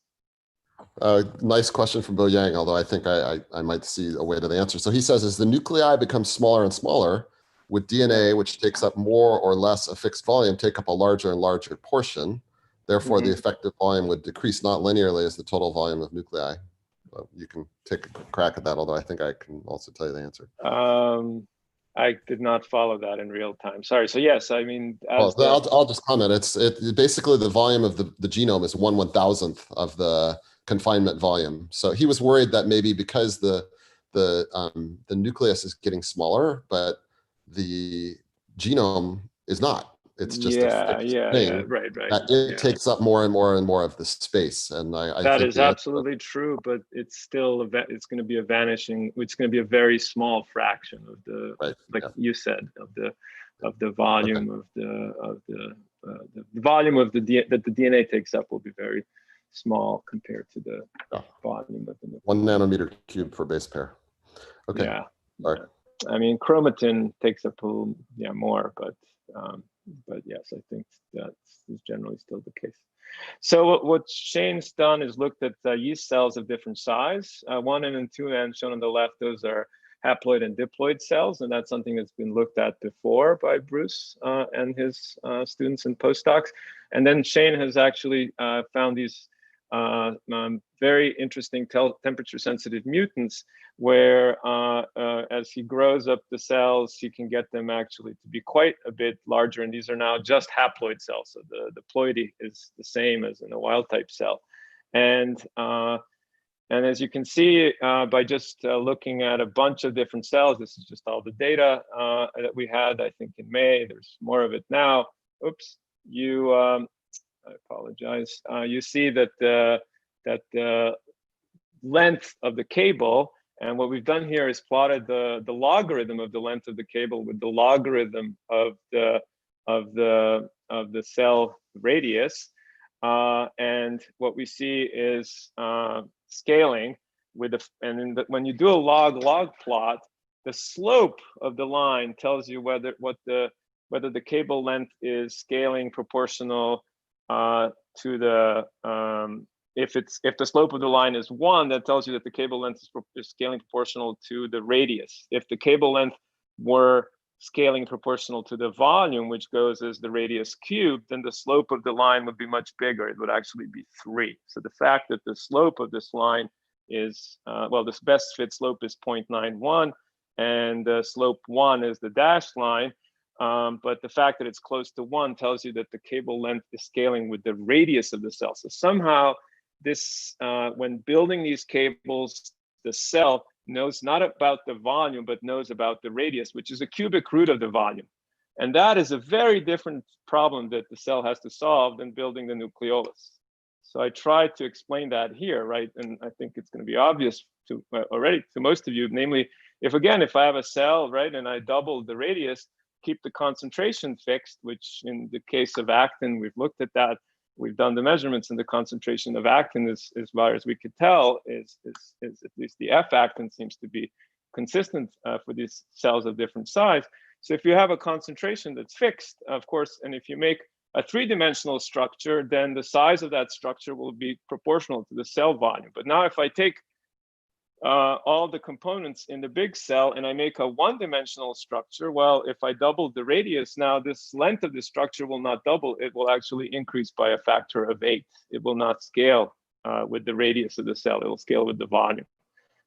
S1: Nice question from Bo Yang, although I think I might see a way to the answer. So he says, as the nuclei become smaller and smaller, would DNA, which takes up more or less a fixed volume, take up a larger and larger portion? Therefore, the effective volume would decrease not linearly as the total volume of nuclei. You can take a crack at that, although I think I can also tell you the answer.
S4: I did not follow that in real time. Sorry. So yes, I mean,
S1: Well, I'll just comment. Basically the volume of the genome is 1/1000th of the confinement volume. So he was worried that maybe because the nucleus is getting smaller, but the genome is not. It's just a fixed thing
S4: right,
S1: that it
S4: yeah.
S1: takes up more and more and more of the space. And I
S4: That
S1: think
S4: is absolutely true, but it's still it's going to be a vanishing. It's going to be a very small fraction of the,
S1: right,
S4: like
S1: yeah.
S4: you said, of the volume of the volume of that the DNA takes up will be very small compared to the volume of the nucleus.
S1: 1 nanometer cube per base pair. Okay.
S4: Yeah.
S1: All right.
S4: I mean, chromatin takes up more, but yes, I think that is generally still the case. So what Shane's done is looked at yeast cells of different size, 1N and 2N shown on the left. Those are haploid and diploid cells, and that's something that's been looked at before by Bruce and his students and postdocs. And then Shane has actually found these very interesting temperature-sensitive mutants where as he grows up the cells, he can get them actually to be quite a bit larger. And these are now just haploid cells. So the ploidy is the same as in a wild type cell. And as you can see, by just looking at a bunch of different cells, this is just all the data that we had, I think in May, there's more of it now. Oops, I apologize. You see that the length of the cable, and what we've done here is plotted the logarithm of the length of the cable with the logarithm of the cell radius, and what we see is scaling with when you do a log plot, the slope of the line tells you whether the cable length is scaling proportional to the if the slope of the line is 1, that tells you that the cable length is scaling proportional to the radius. If the cable length were scaling proportional to the volume, which goes as the radius cubed, then the slope of the line would be much bigger. It would actually be 3. So the fact that the slope of this line is this best fit slope is 0.91, and slope 1 is the dashed line. But the fact that it's close to 1 tells you that the cable length is scaling with the radius of the cell. So somehow this, when building these cables, the cell knows not about the volume, but knows about the radius, which is a cubic root of the volume. And that is a very different problem that the cell has to solve than building the nucleolus. So I tried to explain that here, right? And I think it's going to be obvious to already to most of you, namely, if I have a cell, right, and I double the radius, keep the concentration fixed, which in the case of actin, we've looked at that. We've done the measurements, and the concentration of actin is as far as we could tell, is at least the F actin seems to be consistent for these cells of different size. So if you have a concentration that's fixed, of course, and if you make a 3-dimensional structure, then the size of that structure will be proportional to the cell volume. But now if I take all the components in the big cell and I make a 1-dimensional structure, well, if I double the radius, now this length of the structure will not double, it will actually increase by a factor of 8. It will not scale with the radius of the cell, it will scale with the volume.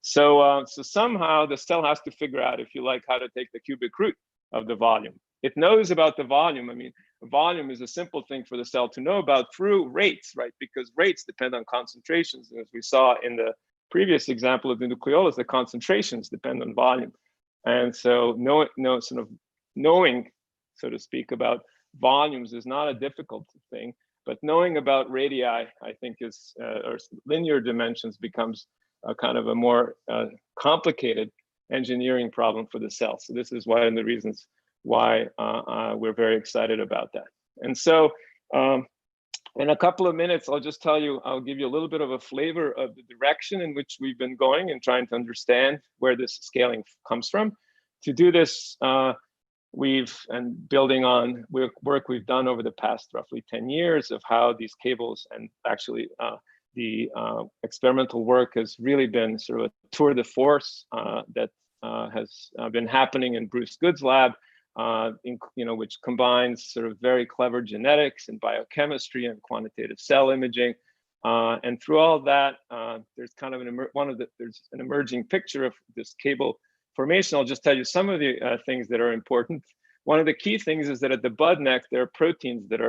S4: So somehow the cell has to figure out, if you like, how to take the cubic root of the volume. It knows about the volume. I mean, volume is a simple thing for the cell to know about through rates, right? Because rates depend on concentrations. And as we saw in the previous example of the nucleolus, the concentrations depend on volume. And so knowing, so to speak, about volumes is not a difficult thing, but knowing about radii, I think is, or linear dimensions becomes a kind of a more complicated engineering problem for the cell. So this is one of the reasons why we're very excited about that. And so in a couple of minutes, I'll just tell you, I'll give you a little bit of a flavor of the direction in which we've been going and trying to understand where this scaling comes from. To do this, building on work we've done over the past roughly 10 years of how these cables, and actually the experimental work has really been sort of a tour de force that has been happening in Bruce Good's lab, which combines sort of very clever genetics and biochemistry and quantitative cell imaging. And through all that, there's kind of there's an emerging picture of this cable formation, I'll just tell you some of the things that are important. One of the key things is that at the bud neck, there are proteins that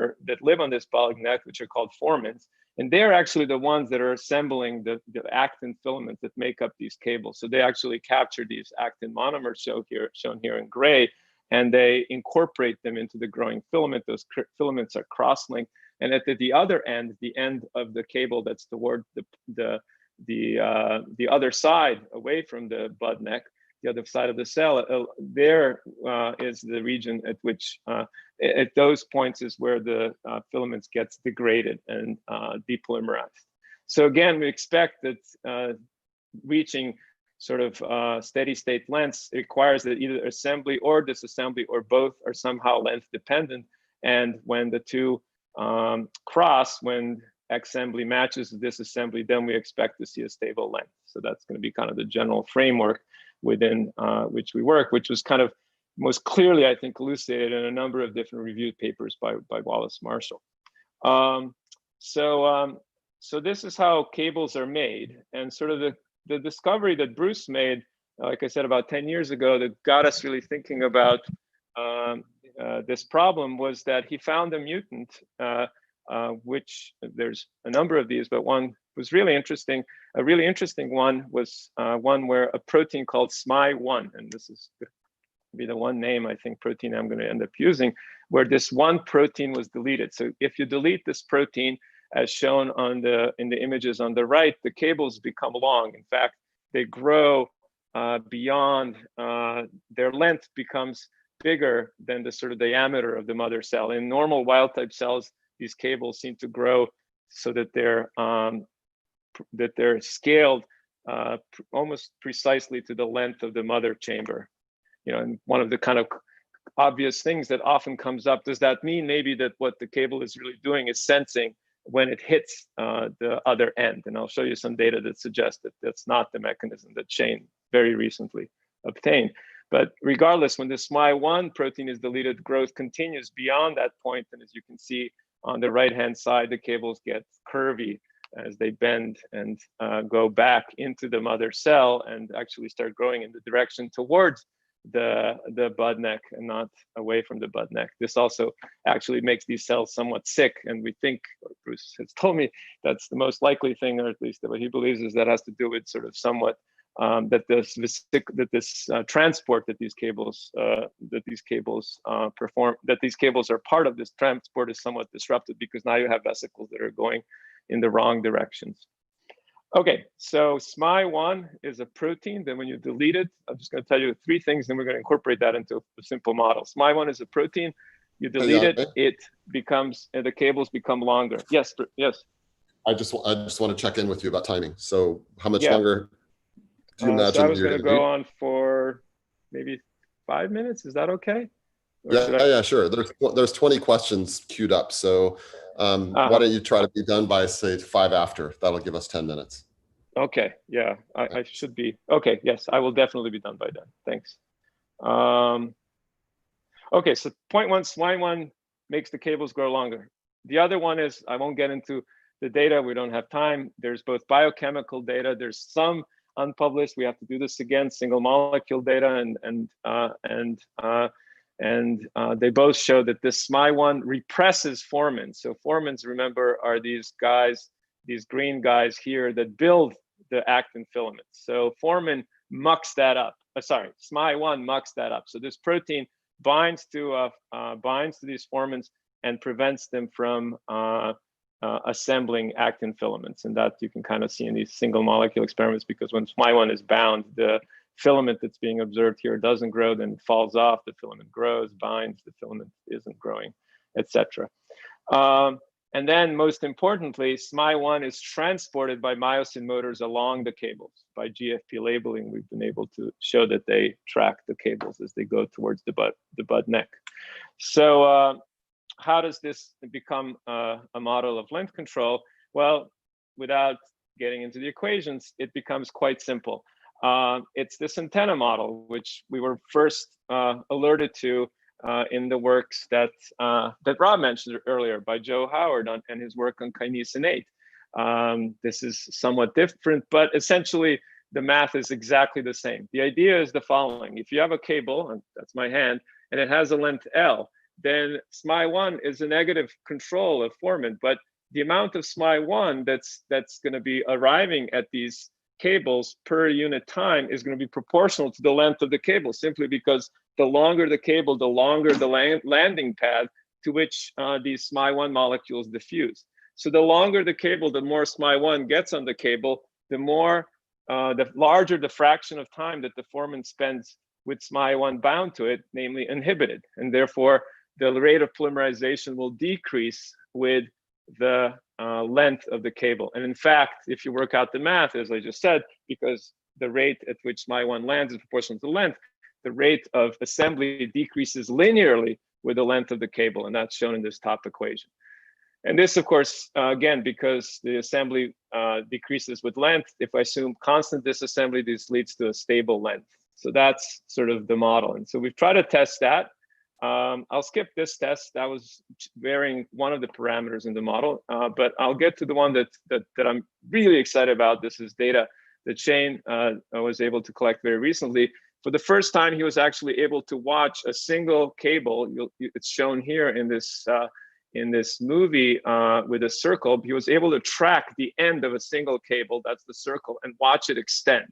S4: live on this bud neck, which are called formins. And they're actually the ones that are assembling the actin filaments that make up these cables. So they actually capture these actin monomers shown here in gray, and they incorporate them into the growing filament. Those filaments are cross-linked. And at the other end, the end of the cable that's toward the other side, away from the bud neck, the other side of the cell, there is the region at which, at those points is where the filaments gets degraded and depolymerized. So again, we expect that reaching sort of steady state lengths requires that either assembly or disassembly or both are somehow length dependent. And when the two cross, when assembly matches the disassembly, then we expect to see a stable length. So that's going to be kind of the general framework within which we work, which was kind of most clearly, I think, elucidated in a number of different reviewed papers by Wallace Marshall. So this is how cables are made, and sort of the discovery that Bruce made, like I said, about 10 years ago, that got us really thinking about this problem, was that he found a mutant, which there's a number of these, but one was really interesting. A really interesting one was one where a protein called SMI1, and this is be the one name, I think, protein I'm going to end up using, where this one protein was deleted. So if you delete this protein, as shown on in the images on the right, the cables become long. In fact, they grow beyond, their length becomes bigger than the sort of diameter of the mother cell. In normal wild type cells, these cables seem to grow so that they're scaled almost precisely to the length of the mother chamber. You know, and one of the kind of obvious things that often comes up, does that mean maybe that what the cable is really doing is sensing when it hits the other end? And I'll show you some data that suggests that that's not the mechanism that Shane very recently obtained. But regardless, when the SMI1 protein is deleted, growth continues beyond that point. And as you can see on the right-hand side, the cables get curvy as they bend and go back into the mother cell and actually start growing in the direction towards the bud neck and not away from the bud neck. This also actually makes these cells somewhat sick, and we think, Bruce has told me, that's the most likely thing, or at least what he believes is that has to do with sort of somewhat that this transport that these cables perform, that these cables are part of this transport, is somewhat disrupted because now you have vesicles that are going in the wrong directions. Okay, so SMI1 is a protein. Then when you delete it, I'm just going to tell you three things, then we're going to incorporate that into a simple model. SMI1 is a protein. You delete it, it becomes, the cables become longer. Yes, yes.
S1: I just want to check in with you about timing. So how much longer do you imagine?
S4: So I was going to go on for maybe 5 minutes. Is that okay?
S1: Yeah, sure. There's 20 questions queued up. So why don't you try to be done by, say, 5 after? That'll give us 10 minutes.
S4: Okay, yeah, I should be. Okay, yes, I will definitely be done by then. Thanks. Okay, so point one, SMI1 makes the cables grow longer. The other one is, I won't get into the data, we don't have time. There's both biochemical data, there's some unpublished, we have to do this again, single molecule data, and they both show that this SMI1 represses formins. So formins, remember, are these guys, these green guys here that build the actin filaments. So formin mucks that up. SMI1 mucks that up. So this protein binds to these formins and prevents them from assembling actin filaments. And that you can kind of see in these single molecule experiments, because when SMI1 is bound, the filament that's being observed here doesn't grow, then it falls off, the filament grows, binds, the filament isn't growing, etc. And then most importantly, SMI1 is transported by myosin motors along the cables. By GFP labeling, we've been able to show that they track the cables as they go towards the bud neck. So how does this become a model of length control? Well, without getting into the equations, it becomes quite simple. It's this antenna model, which we were first alerted to in the works that Rob mentioned earlier by Joe Howard and his work on kinesin 8. This is somewhat different, but essentially the math is exactly the same. The idea is the following. If you have a cable, and that's my hand, and it has a length L, then SMI1 is a negative control of formin, but the amount of SMI1 that's going to be arriving at these cables per unit time is going to be proportional to the length of the cable, simply because the longer the cable, the longer the landing pad to which these SMI1 molecules diffuse. So the longer the cable, the more SMI1 gets on the cable, the larger the fraction of time that the formin spends with SMI1 bound to it, namely inhibited. And therefore, the rate of polymerization will decrease with the length of the cable. And in fact, if you work out the math, as I just said, because the rate at which SMI1 lands is proportional to the length, the rate of assembly decreases linearly with the length of the cable. And that's shown in this top equation. And this, of course, again, because the assembly decreases with length, if I assume constant disassembly, this leads to a stable length. So that's sort of the model. And so we've tried to test that. I'll skip this test. That was varying one of the parameters in the model, but I'll get to the one that I'm really excited about. This is data that Shane was able to collect very recently. For the first time, he was actually able to watch a single cable. It's shown here in this movie with a circle. He was able to track the end of a single cable, that's the circle, and watch it extend.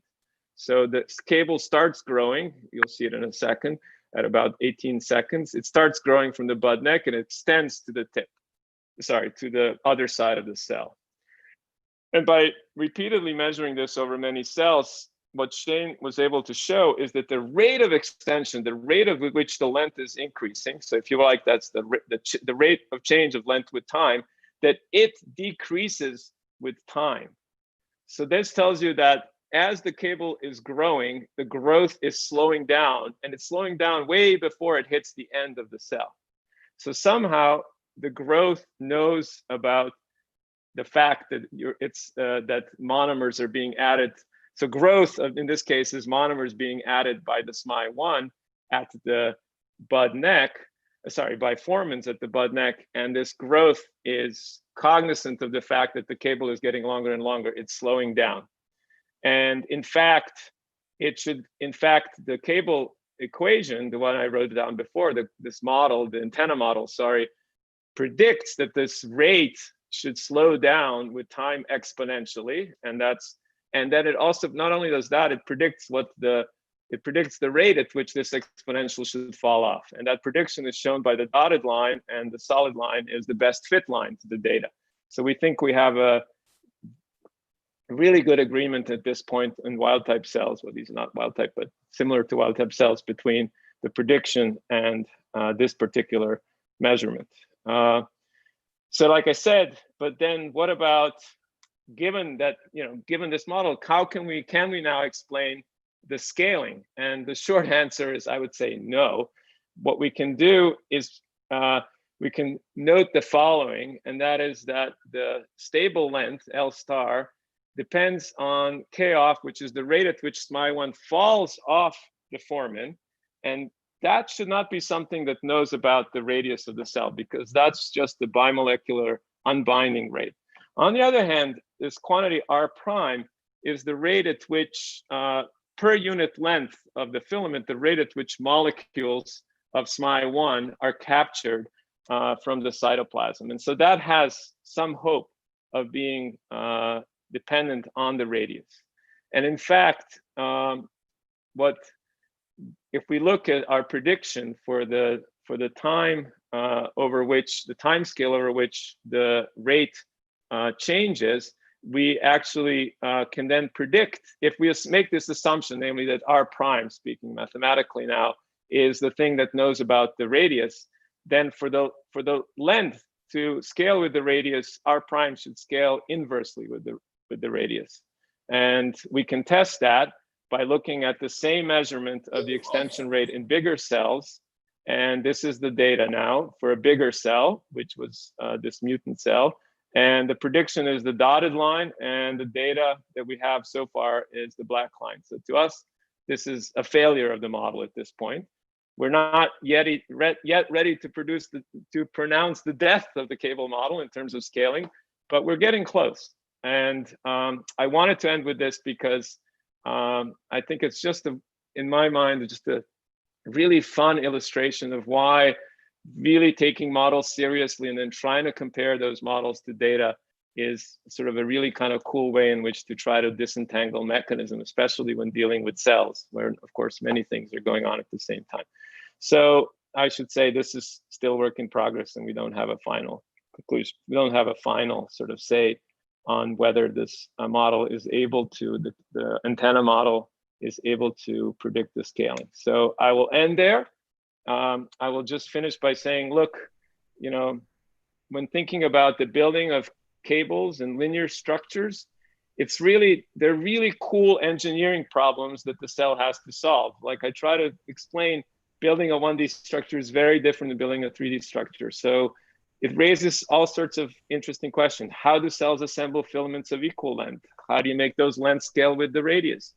S4: So the cable starts growing. You'll see it in a second. At about 18 seconds, it starts growing from the bud neck and it extends to the tip, to the other side of the cell. And by repeatedly measuring this over many cells, what Shane was able to show is that the rate of extension, the rate of which the length is increasing, so if you like, that's the rate of change of length with time, that it decreases with time. So this tells you that as the cable is growing, the growth is slowing down, and it's slowing down way before it hits the end of the cell. So somehow the growth knows about the fact that that monomers are being added. So growth, in this case, is monomers being added by the SMI1 at the bud neck, by formins at the bud neck, and this growth is cognizant of the fact that the cable is getting longer and longer. It's slowing down. And in fact, the cable equation, the one I wrote down before, this model, the antenna model, predicts that this rate should slow down with time exponentially. And then it also, not only does that, it predicts the rate at which this exponential should fall off. And that prediction is shown by the dotted line, and the solid line is the best fit line to the data. So we think we have a really good agreement at this point in wild type cells. Well, these are not wild type, but similar to wild type cells, between the prediction and this particular measurement. So like I said, but then what about, given this model, can we now explain the scaling? And the short answer is, I would say no. What we can do is we can note the following, and that is that the stable length, L star, depends on K off, which is the rate at which SMI1 falls off the formin. And that should not be something that knows about the radius of the cell, because that's just the bimolecular unbinding rate. On the other hand, this quantity R prime is the rate at which, per unit length of the filament, the rate at which molecules of SMI1 are captured from the cytoplasm. And so that has some hope of being dependent on the radius. And in fact, if we look at our prediction for the time over which, the time scale over which the rate changes, we actually can then predict, if we make this assumption, namely that R prime, speaking mathematically now, is the thing that knows about the radius, then for the length to scale with the radius, R prime should scale inversely with the radius. And we can test that by looking at the same measurement of the extension rate in bigger cells. And this is the data now for a bigger cell, which was this mutant cell. And the prediction is the dotted line, and the data that we have so far is the black line. So to us, this is a failure of the model at this point. We're not yet ready to pronounce the death of the cable model in terms of scaling, but we're getting close. And I wanted to end with this because I think it's just, in my mind, just a really fun illustration of why really taking models seriously and then trying to compare those models to data is sort of a really kind of cool way in which to try to disentangle mechanism, especially when dealing with cells, where of course many things are going on at the same time. So I should say this is still work in progress, and we don't have a final conclusion. We don't have a final sort of say on whether this model is able to, the antenna model is able to predict the scaling. So I will end there. I will just finish by saying, look, you know, when thinking about the building of cables and linear structures, they're really cool engineering problems that the cell has to solve. Like I try to explain, building a 1D structure is very different than building a 3D structure. So it raises all sorts of interesting questions. How do cells assemble filaments of equal length? How do you make those lengths scale with the radius?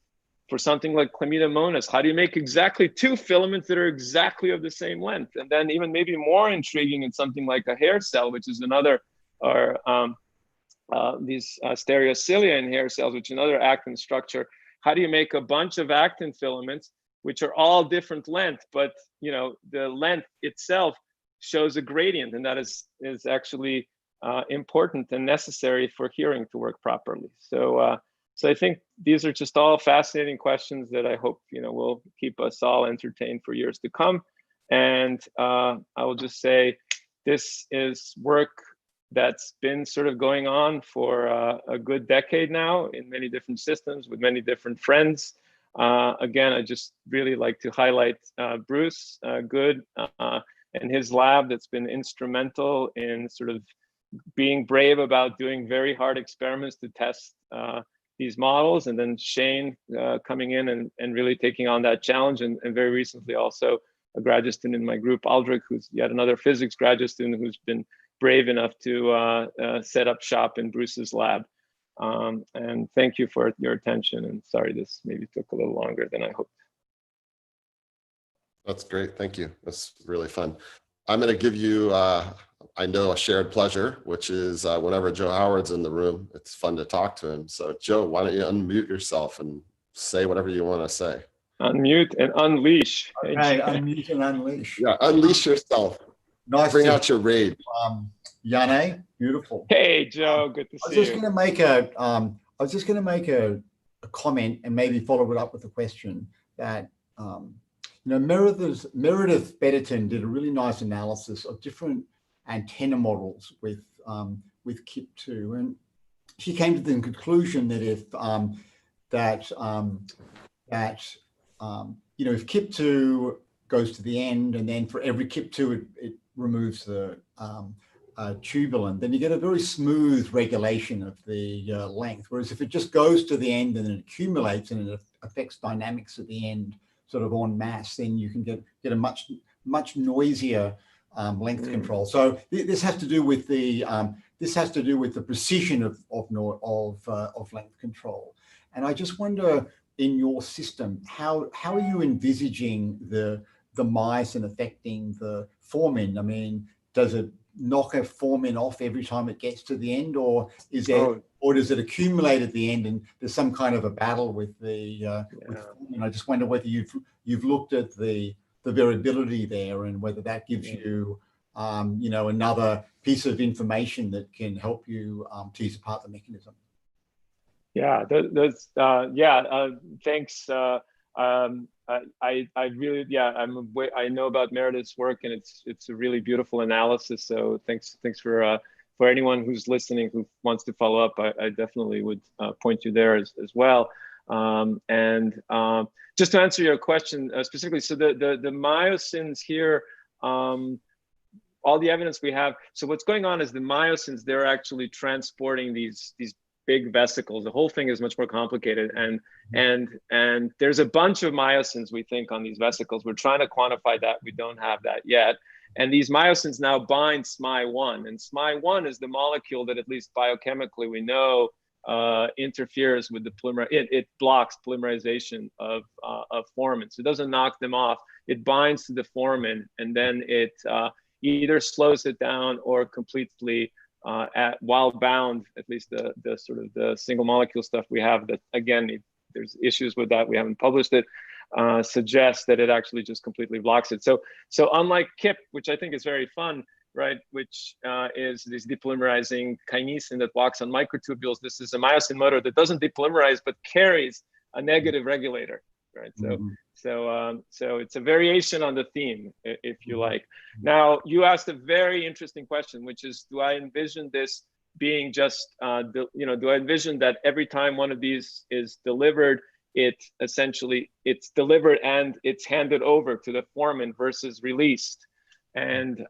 S4: For something like Chlamydomonas, how do you make exactly 2 filaments that are exactly of the same length? And then even maybe more intriguing in something like a hair cell, which is another, or these stereocilia in hair cells, which is another actin structure. How do you make a bunch of actin filaments, which are all different length, but you know the length itself shows a gradient, and that is actually important and necessary for hearing to work properly. So, so I think these are just all fascinating questions that I hope will keep us all entertained for years to come. And I will just say, this is work that's been sort of going on for a good decade now in many different systems with many different friends. Again, I just really like to highlight Bruce Good and his lab that's been instrumental in sort of being brave about doing very hard experiments to test these models, and then Shane coming in and really taking on that challenge, and very recently also a graduate student in my group, Aldrich, who's yet another physics graduate student who's been brave enough to set up shop in Bruce's lab. And thank you for your attention, and sorry this maybe took a little longer than I hoped.
S1: That's great, thank you. That's really fun. I'm going to give you, I know, a shared pleasure, which is whenever Joe Howard's in the room, it's fun to talk to him. So Joe, why don't you unmute yourself and say whatever you want to say.
S4: Unmute and unleash.
S3: Okay, unmute and unleash.
S1: Yeah, unleash yourself.
S3: Nice.
S1: Bring out your rage.
S3: Yane, beautiful.
S4: Hey Joe, good to see you.
S3: I was just going to make a comment and maybe follow it up with a question that Meredith Betterton did a really nice analysis of different antenna models with KIP2, and she came to the conclusion that if if KIP2 goes to the end, and then for every KIP2 it removes the tubulin, then you get a very smooth regulation of the length. Whereas if it just goes to the end and then it accumulates and it affects dynamics at the end, sort of en masse, then you can get a much noisier length control. So this has to do with the precision of length control. And I just wonder, in your system, how are you envisaging the myosin affecting the formin? I mean, does it knock a formin off every time it gets to the end, or is it, or does it accumulate at the end and there's some kind of a battle with the formin? I just wonder whether you've looked at the variability there, and whether that gives you another piece of information that can help you tease apart the mechanism.
S4: Yeah, thanks. I really, I know about Meredith's work, and it's a really beautiful analysis. So thanks for anyone who's listening who wants to follow up. I definitely would point you there as well. And just to answer your question specifically, so the myosins here, all the evidence we have. So what's going on is the myosins, they're actually transporting these big vesicles. The whole thing is much more complicated, and there's a bunch of myosins, we think, on these vesicles. We're trying to quantify that. We don't have that yet. And these myosins now bind SMY1, and SMY1 is the molecule that, at least biochemically, we know interferes with the polymer. It blocks polymerization of formins. So it doesn't knock them off. It binds to the formin, and then it either slows it down or completely while bound, at least the sort of the single molecule stuff we have, that again, there's issues with that. We haven't published it. Suggests that it actually just completely blocks it. So unlike KIP, which I think is very fun, right, which is this depolymerizing kinesin that walks on microtubules, this is a myosin motor that doesn't depolymerize but carries a negative regulator, right? So it's a variation on the theme, if you like. Now, you asked a very interesting question, which is, do I envision this being just, do I envision that every time one of these is delivered, it's delivered and it's handed over to the formin versus released? And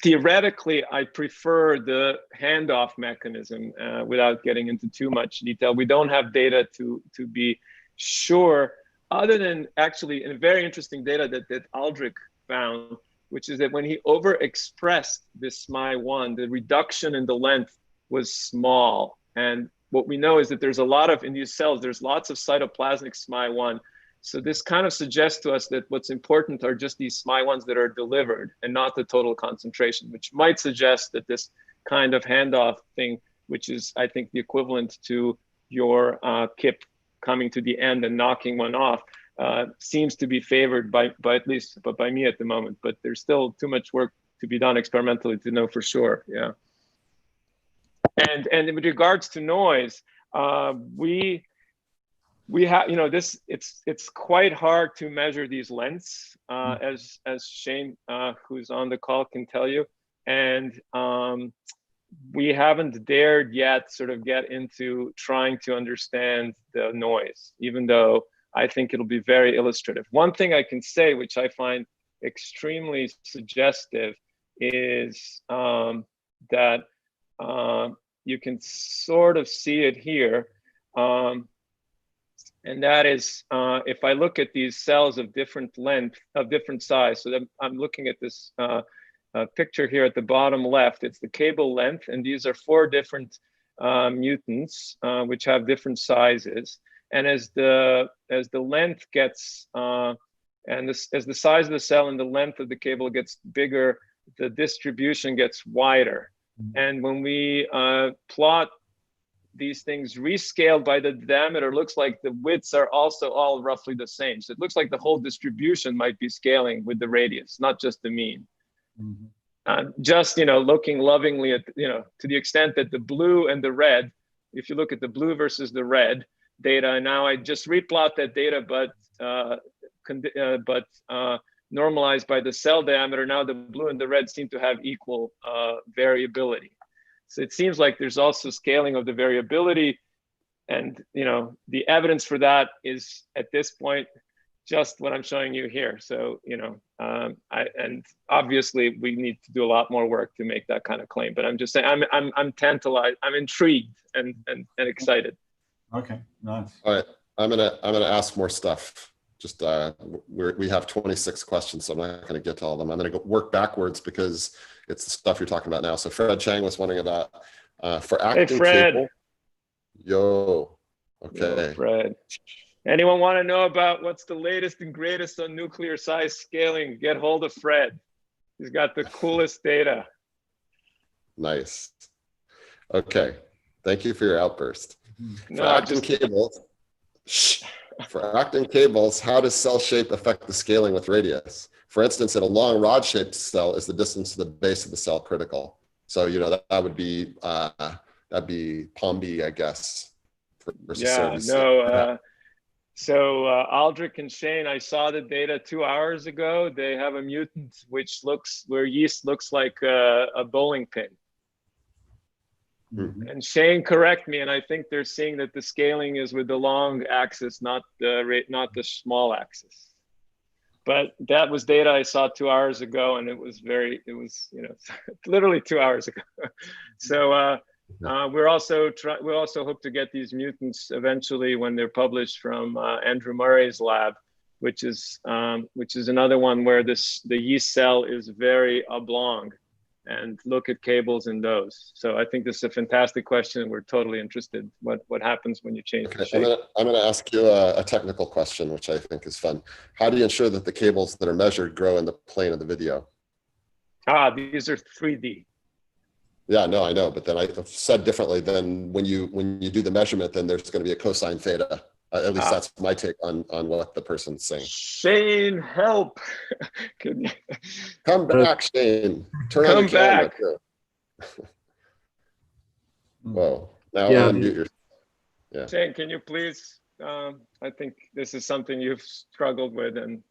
S4: theoretically, I prefer the handoff mechanism without getting into too much detail. We don't have data to be sure, other than actually in a very interesting data that Aldrich found, which is that when he overexpressed this SMI1, the reduction in the length was small. And what we know is that there's a lot of, in these cells, there's lots of cytoplasmic SMI1. So this kind of suggests to us that what's important are just these SMI1s that are delivered and not the total concentration, which might suggest that this kind of handoff thing, which is, I think, the equivalent to your KIP coming to the end and knocking one off, seems to be favored by me at the moment. But there's still too much work to be done experimentally to know for sure. Yeah. And with regards to noise, we have, this, it's quite hard to measure these lengths, as Shane, who's on the call, can tell you. And we haven't dared yet sort of get into trying to understand the noise, even though I think it'll be very illustrative. One thing I can say, which I find extremely suggestive, is that you can sort of see it here. And that is, if I look at these cells of different length, of different size, so that I'm looking at this picture here at the bottom left, it's the cable length, and these are 4 different mutants, which have different sizes. And as the length gets, as the size of the cell and the length of the cable gets bigger, the distribution gets wider. And when we plot these things rescaled by the diameter, looks like the widths are also all roughly the same. So it looks like the whole distribution might be scaling with the radius, not just the mean. Just, looking lovingly at, to the extent that the blue and the red, if you look at the blue versus the red data, and now I just replot that data, but normalized by the cell diameter, now the blue and the red seem to have equal variability. So it seems like there's also scaling of the variability, and the evidence for that is at this point just what I'm showing you here. So and obviously we need to do a lot more work to make that kind of claim. But I'm just saying I'm tantalized, I'm intrigued and excited.
S3: Okay, nice.
S1: All right, I'm gonna ask more stuff. Just we have 26 questions, so I'm not going to get to all of them. I'm going to work backwards because it's the stuff you're talking about now. So Fred Chang was wondering about for Actin cable. Yo, okay.
S4: Yo, Fred. Anyone want to know about what's the latest and greatest on nuclear size scaling? Get hold of Fred. He's got the coolest data.
S1: Nice. Okay. Thank you for your outburst.
S4: No,
S1: for Actin cables. For Actin cables, how does cell shape affect the scaling with radius? For instance, in a long rod-shaped cell, is the distance to the base of the cell critical? So that would be that'd be POMB, I guess.
S4: So Aldrich and Shane, I saw the data 2 hours ago. They have a mutant where yeast looks like a bowling pin. And Shane, correct me, and I think they're seeing that the scaling is with the long axis, not the small axis. But that was data I saw 2 hours ago, and it was literally 2 hours ago. So we also hope to get these mutants eventually when they're published from Andrew Murray's lab, which is another one where the yeast cell is very oblong. And look at cables in those. So I think this is a fantastic question, and we're totally interested what happens when you change the shape.
S1: I'm going to ask you a technical question, which I think is fun. How do you ensure that the cables that are measured grow in the plane of the video?
S4: These are 3D.
S1: Yeah, no, I know, but then I said differently. Then when you do the measurement, then there's going to be a cosine theta. At least that's my take on what the person's saying.
S4: Shane, help! Can you
S1: Come back, Shane. Turn on
S4: come
S1: your camera.
S4: back?
S1: Too. Whoa! Now
S5: Yeah.
S1: unmute your.
S4: Shane, can you please? I think this is something you've struggled with, and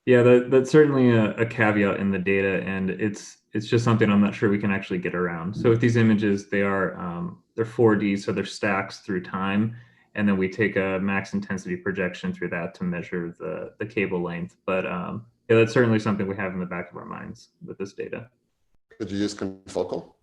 S5: Yeah, that's certainly a caveat in the data, and it's just something I'm not sure we can actually get around. So with these images, they're 4D, so they're stacks through time, and then we take a max intensity projection through that to measure the cable length. But yeah, that's certainly something we have in the back of our minds with this data.
S1: Could you use confocal?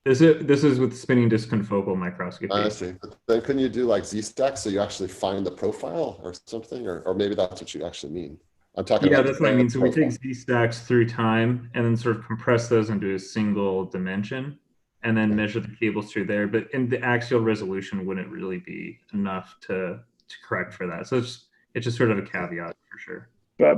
S5: This is with spinning disk confocal microscopy.
S1: I see. But then couldn't you do like Z-stacks so you actually find the profile or something, or maybe that's what you actually mean. I'm talking about.
S5: Yeah, that's what I mean. So we take Z-stacks through time and then sort of compress those into a single dimension and then measure the cables through there. But in the axial resolution wouldn't really be enough to correct for that. So it's just sort of a caveat for sure.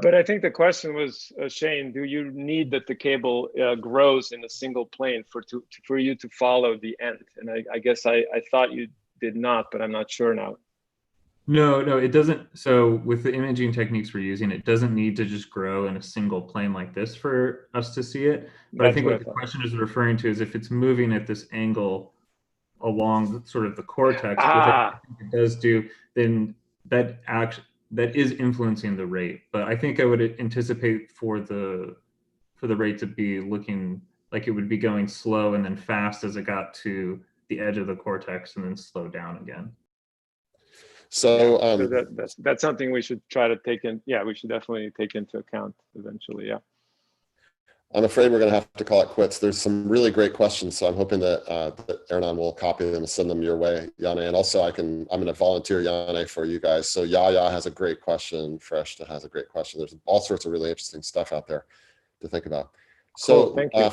S4: but I think the question was, Shane, do you need that the cable grows in a single plane for you to follow the end? And I guess I thought you did not, but I'm not sure now.
S5: No, it doesn't. So with the imaging techniques we're using, it doesn't need to just grow in a single plane like this for us to see it. But I think what the question is referring to is if it's moving at this angle along sort of the cortex, which I think it does do, then that is influencing the rate. But I think I would anticipate for the rate to be looking like it would be going slow and then fast as it got to the edge of the cortex and then slow down again.
S1: So,
S4: that's something we should try to take in. Yeah, we should definitely take into account eventually. Yeah.
S1: I'm afraid we're going to have to call it quits. There's some really great questions, so I'm hoping that that Ernan will copy them and send them your way, Yane. And also, I'm going to volunteer Yane for you guys. So Yaya has a great question. Freshta has a great question. There's all sorts of really interesting stuff out there to think about. So
S4: cool, thank you.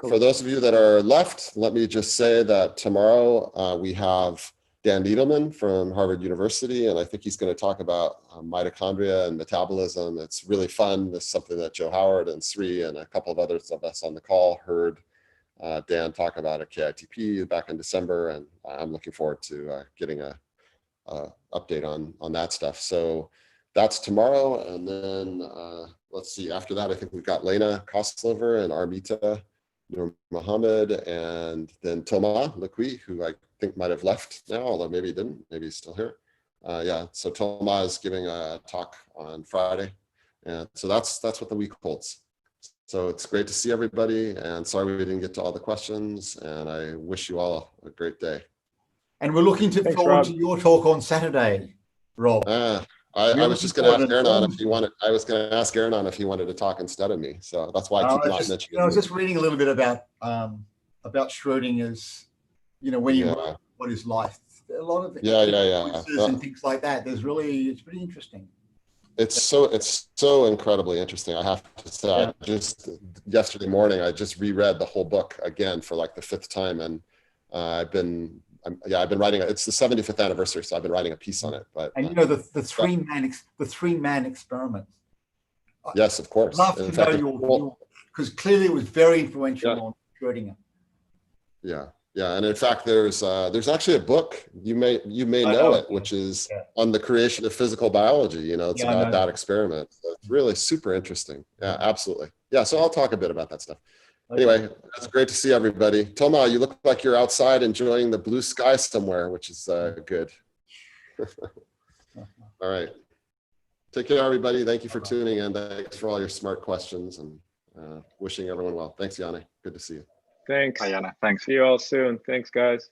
S1: For those of you that are left, let me just say that tomorrow we have Dan Needleman from Harvard University, and I think he's going to talk about mitochondria and metabolism. It's really fun. This is something that Joe Howard and Sri and a couple of others of us on the call heard Dan talk about at KITP back in December, and I'm looking forward to getting a update on that stuff. So that's tomorrow, and then let's see. After that, I think we've got Lena Koslover and Armita Nur Mohammed, and then Thomas Lequi, who I think might have left now, although maybe he didn't. Maybe he's still here. Yeah, so Thomas is giving a talk on Friday, and so that's what the week holds. So it's great to see everybody, and sorry we didn't get to all the questions, and I wish you all a great day.
S3: And we're looking forward to your talk on Saturday, Rob.
S1: I was just going to ask Ernan if he wanted. I was going to ask Ernan if he wanted to talk instead of me. So that's why I keep not mentioning.
S3: I was just reading a little bit about Schrodinger's. When you wrote What Is Life, a lot of and things like that. It's pretty interesting.
S1: It's so incredibly interesting. I have to say, just yesterday morning, I just reread the whole book again for like the 5th time, and I've been writing. It's the 75th anniversary, so I've been writing a piece on it. But
S3: the three man experiment.
S1: Yes, of course.
S3: I'd love to know because clearly it was very influential on Schrodinger.
S1: Yeah, and in fact, there's actually a book you may know it, which is on the creation of physical biology. It's about that experiment. So it's really super interesting. Yeah, absolutely. Yeah, so I'll talk a bit about that stuff. Anyway, it's great to see everybody. Toma, you look like you're outside enjoying the blue sky somewhere, which is good. All right. Take care, everybody. Thank you for tuning in. Thanks for all your smart questions, and wishing everyone well. Thanks, Yane. Good to see you.
S4: Thanks.
S2: Ayana, thanks.
S4: See you all soon. Thanks, guys.